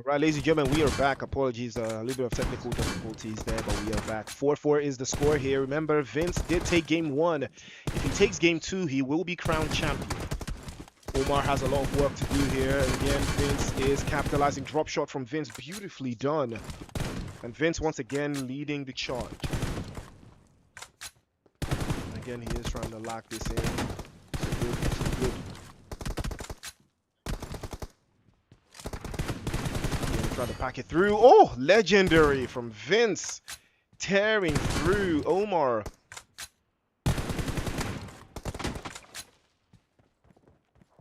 Right, ladies and gentlemen, we are back. Apologies, a little bit of technical difficulties there, but we are back. 4-4 is the score here. Remember, Vince did take game one. If he takes game two, he will be crowned champion. Omar has a lot of work to do here. And again, Vince is capitalizing. Drop shot from Vince, beautifully done. And Vince once again leading the charge. Again, he is trying to lock this in. Good. Again, trying to pack it through. Oh, legendary from Vince. Tearing through Omar.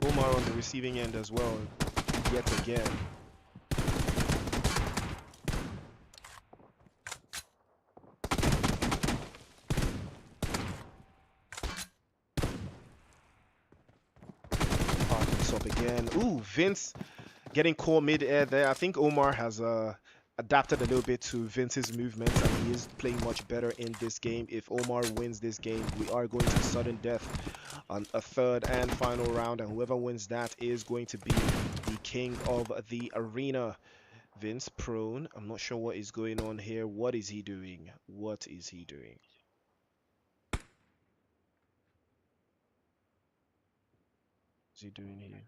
Omar on the receiving end as well, yet again. Parking this up again. Ooh, Vince getting caught mid-air there. I think Omar has adapted a little bit to Vince's movements, and he is playing much better in this game. If Omar wins this game, we are going to sudden death on a third and final round, and whoever wins that is going to be the king of the arena. Vince prone. I'm not sure what is going on here. What is he doing? What is he doing? What's he doing here?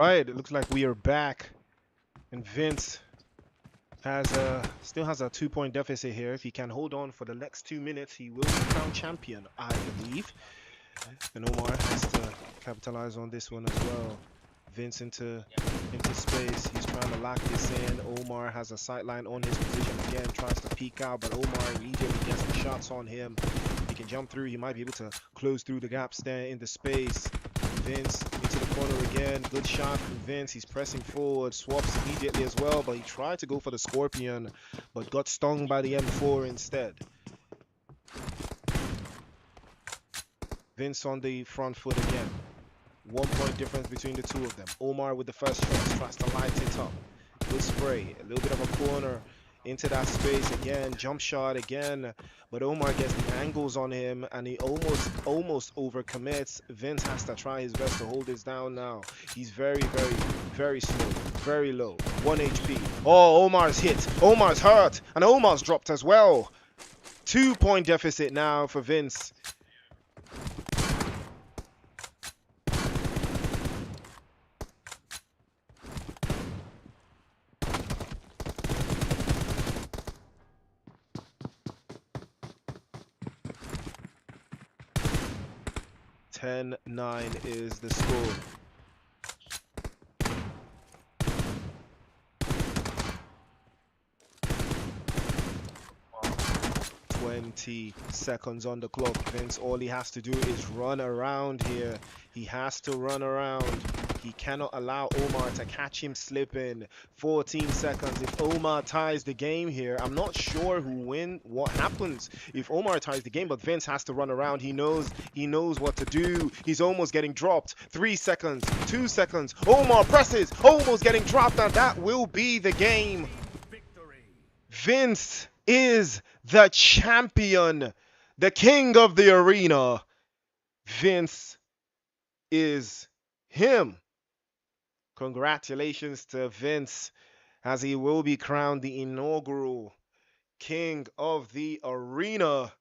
Right, it looks like we are back, and Vince still has a 2 point deficit here. If he can hold on for the next 2 minutes, he will be crowned champion, I believe. And Omar has to capitalize on this one as well. Vince into space. He's trying to lock this in. Omar has a sightline on his position again, tries to peek out, but Omar immediately gets the shots on him. He can jump through. He might be able to close through the gaps there in the space. Vince into the corner again. Good shot from Vince. He's pressing forward. Swaps immediately as well, but he tried to go for the Scorpion, but got stung by the M4 instead. Vince on the front foot again. 1 point difference between the two of them. Omar with the first shot tries to light it up. Good spray. A little bit of a corner into that space again. Jump shot again. But Omar gets the angles on him and he almost overcommits. Vince has to try his best to hold this down now. He's very slow. Very low. 1 HP. Oh, Omar's hit. Omar's hurt. And Omar's dropped as well. 2 point deficit now for Vince. Ten 9 is the score. 20 seconds on the clock. Vince, all he has to do is run around here. He has to run around. He cannot allow Omar to catch him slipping. 14 seconds. If Omar ties the game here, I'm not sure what happens if Omar ties the game, but Vince has to run around. He knows what to do. He's almost getting dropped. 3 seconds, 2 seconds. Omar presses, almost getting dropped, and that will be the game. Vince is the champion, the king of the arena. Vince is him. Congratulations to Vince, as he will be crowned the inaugural king of the arena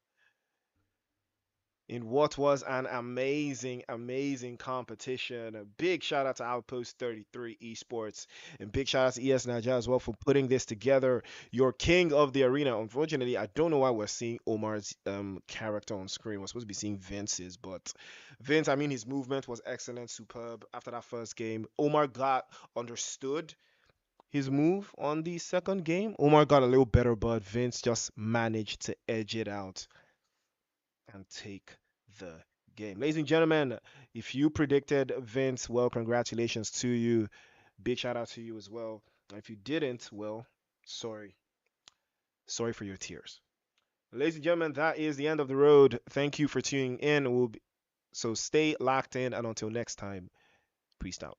in what was an amazing competition. A big shout out to Outpost 33 Esports, and big shout out to ES Nigeria as well for putting this together. Your king of the arena. Unfortunately, I don't know why we're seeing Omar's character on screen. We're supposed to be seeing Vince's, but Vince, I mean, his movement was excellent, superb. After that first game, Omar got understood his move on the second game. Omar got a little better, but Vince just managed to edge it out and take the game. Ladies and gentlemen, if you predicted Vince, well, congratulations to you. Big shout out to you as well. And if you didn't, well, sorry. Sorry for your tears. Ladies and gentlemen, that is the end of the road. Thank you for tuning in. So stay locked in, and until next time, peace out.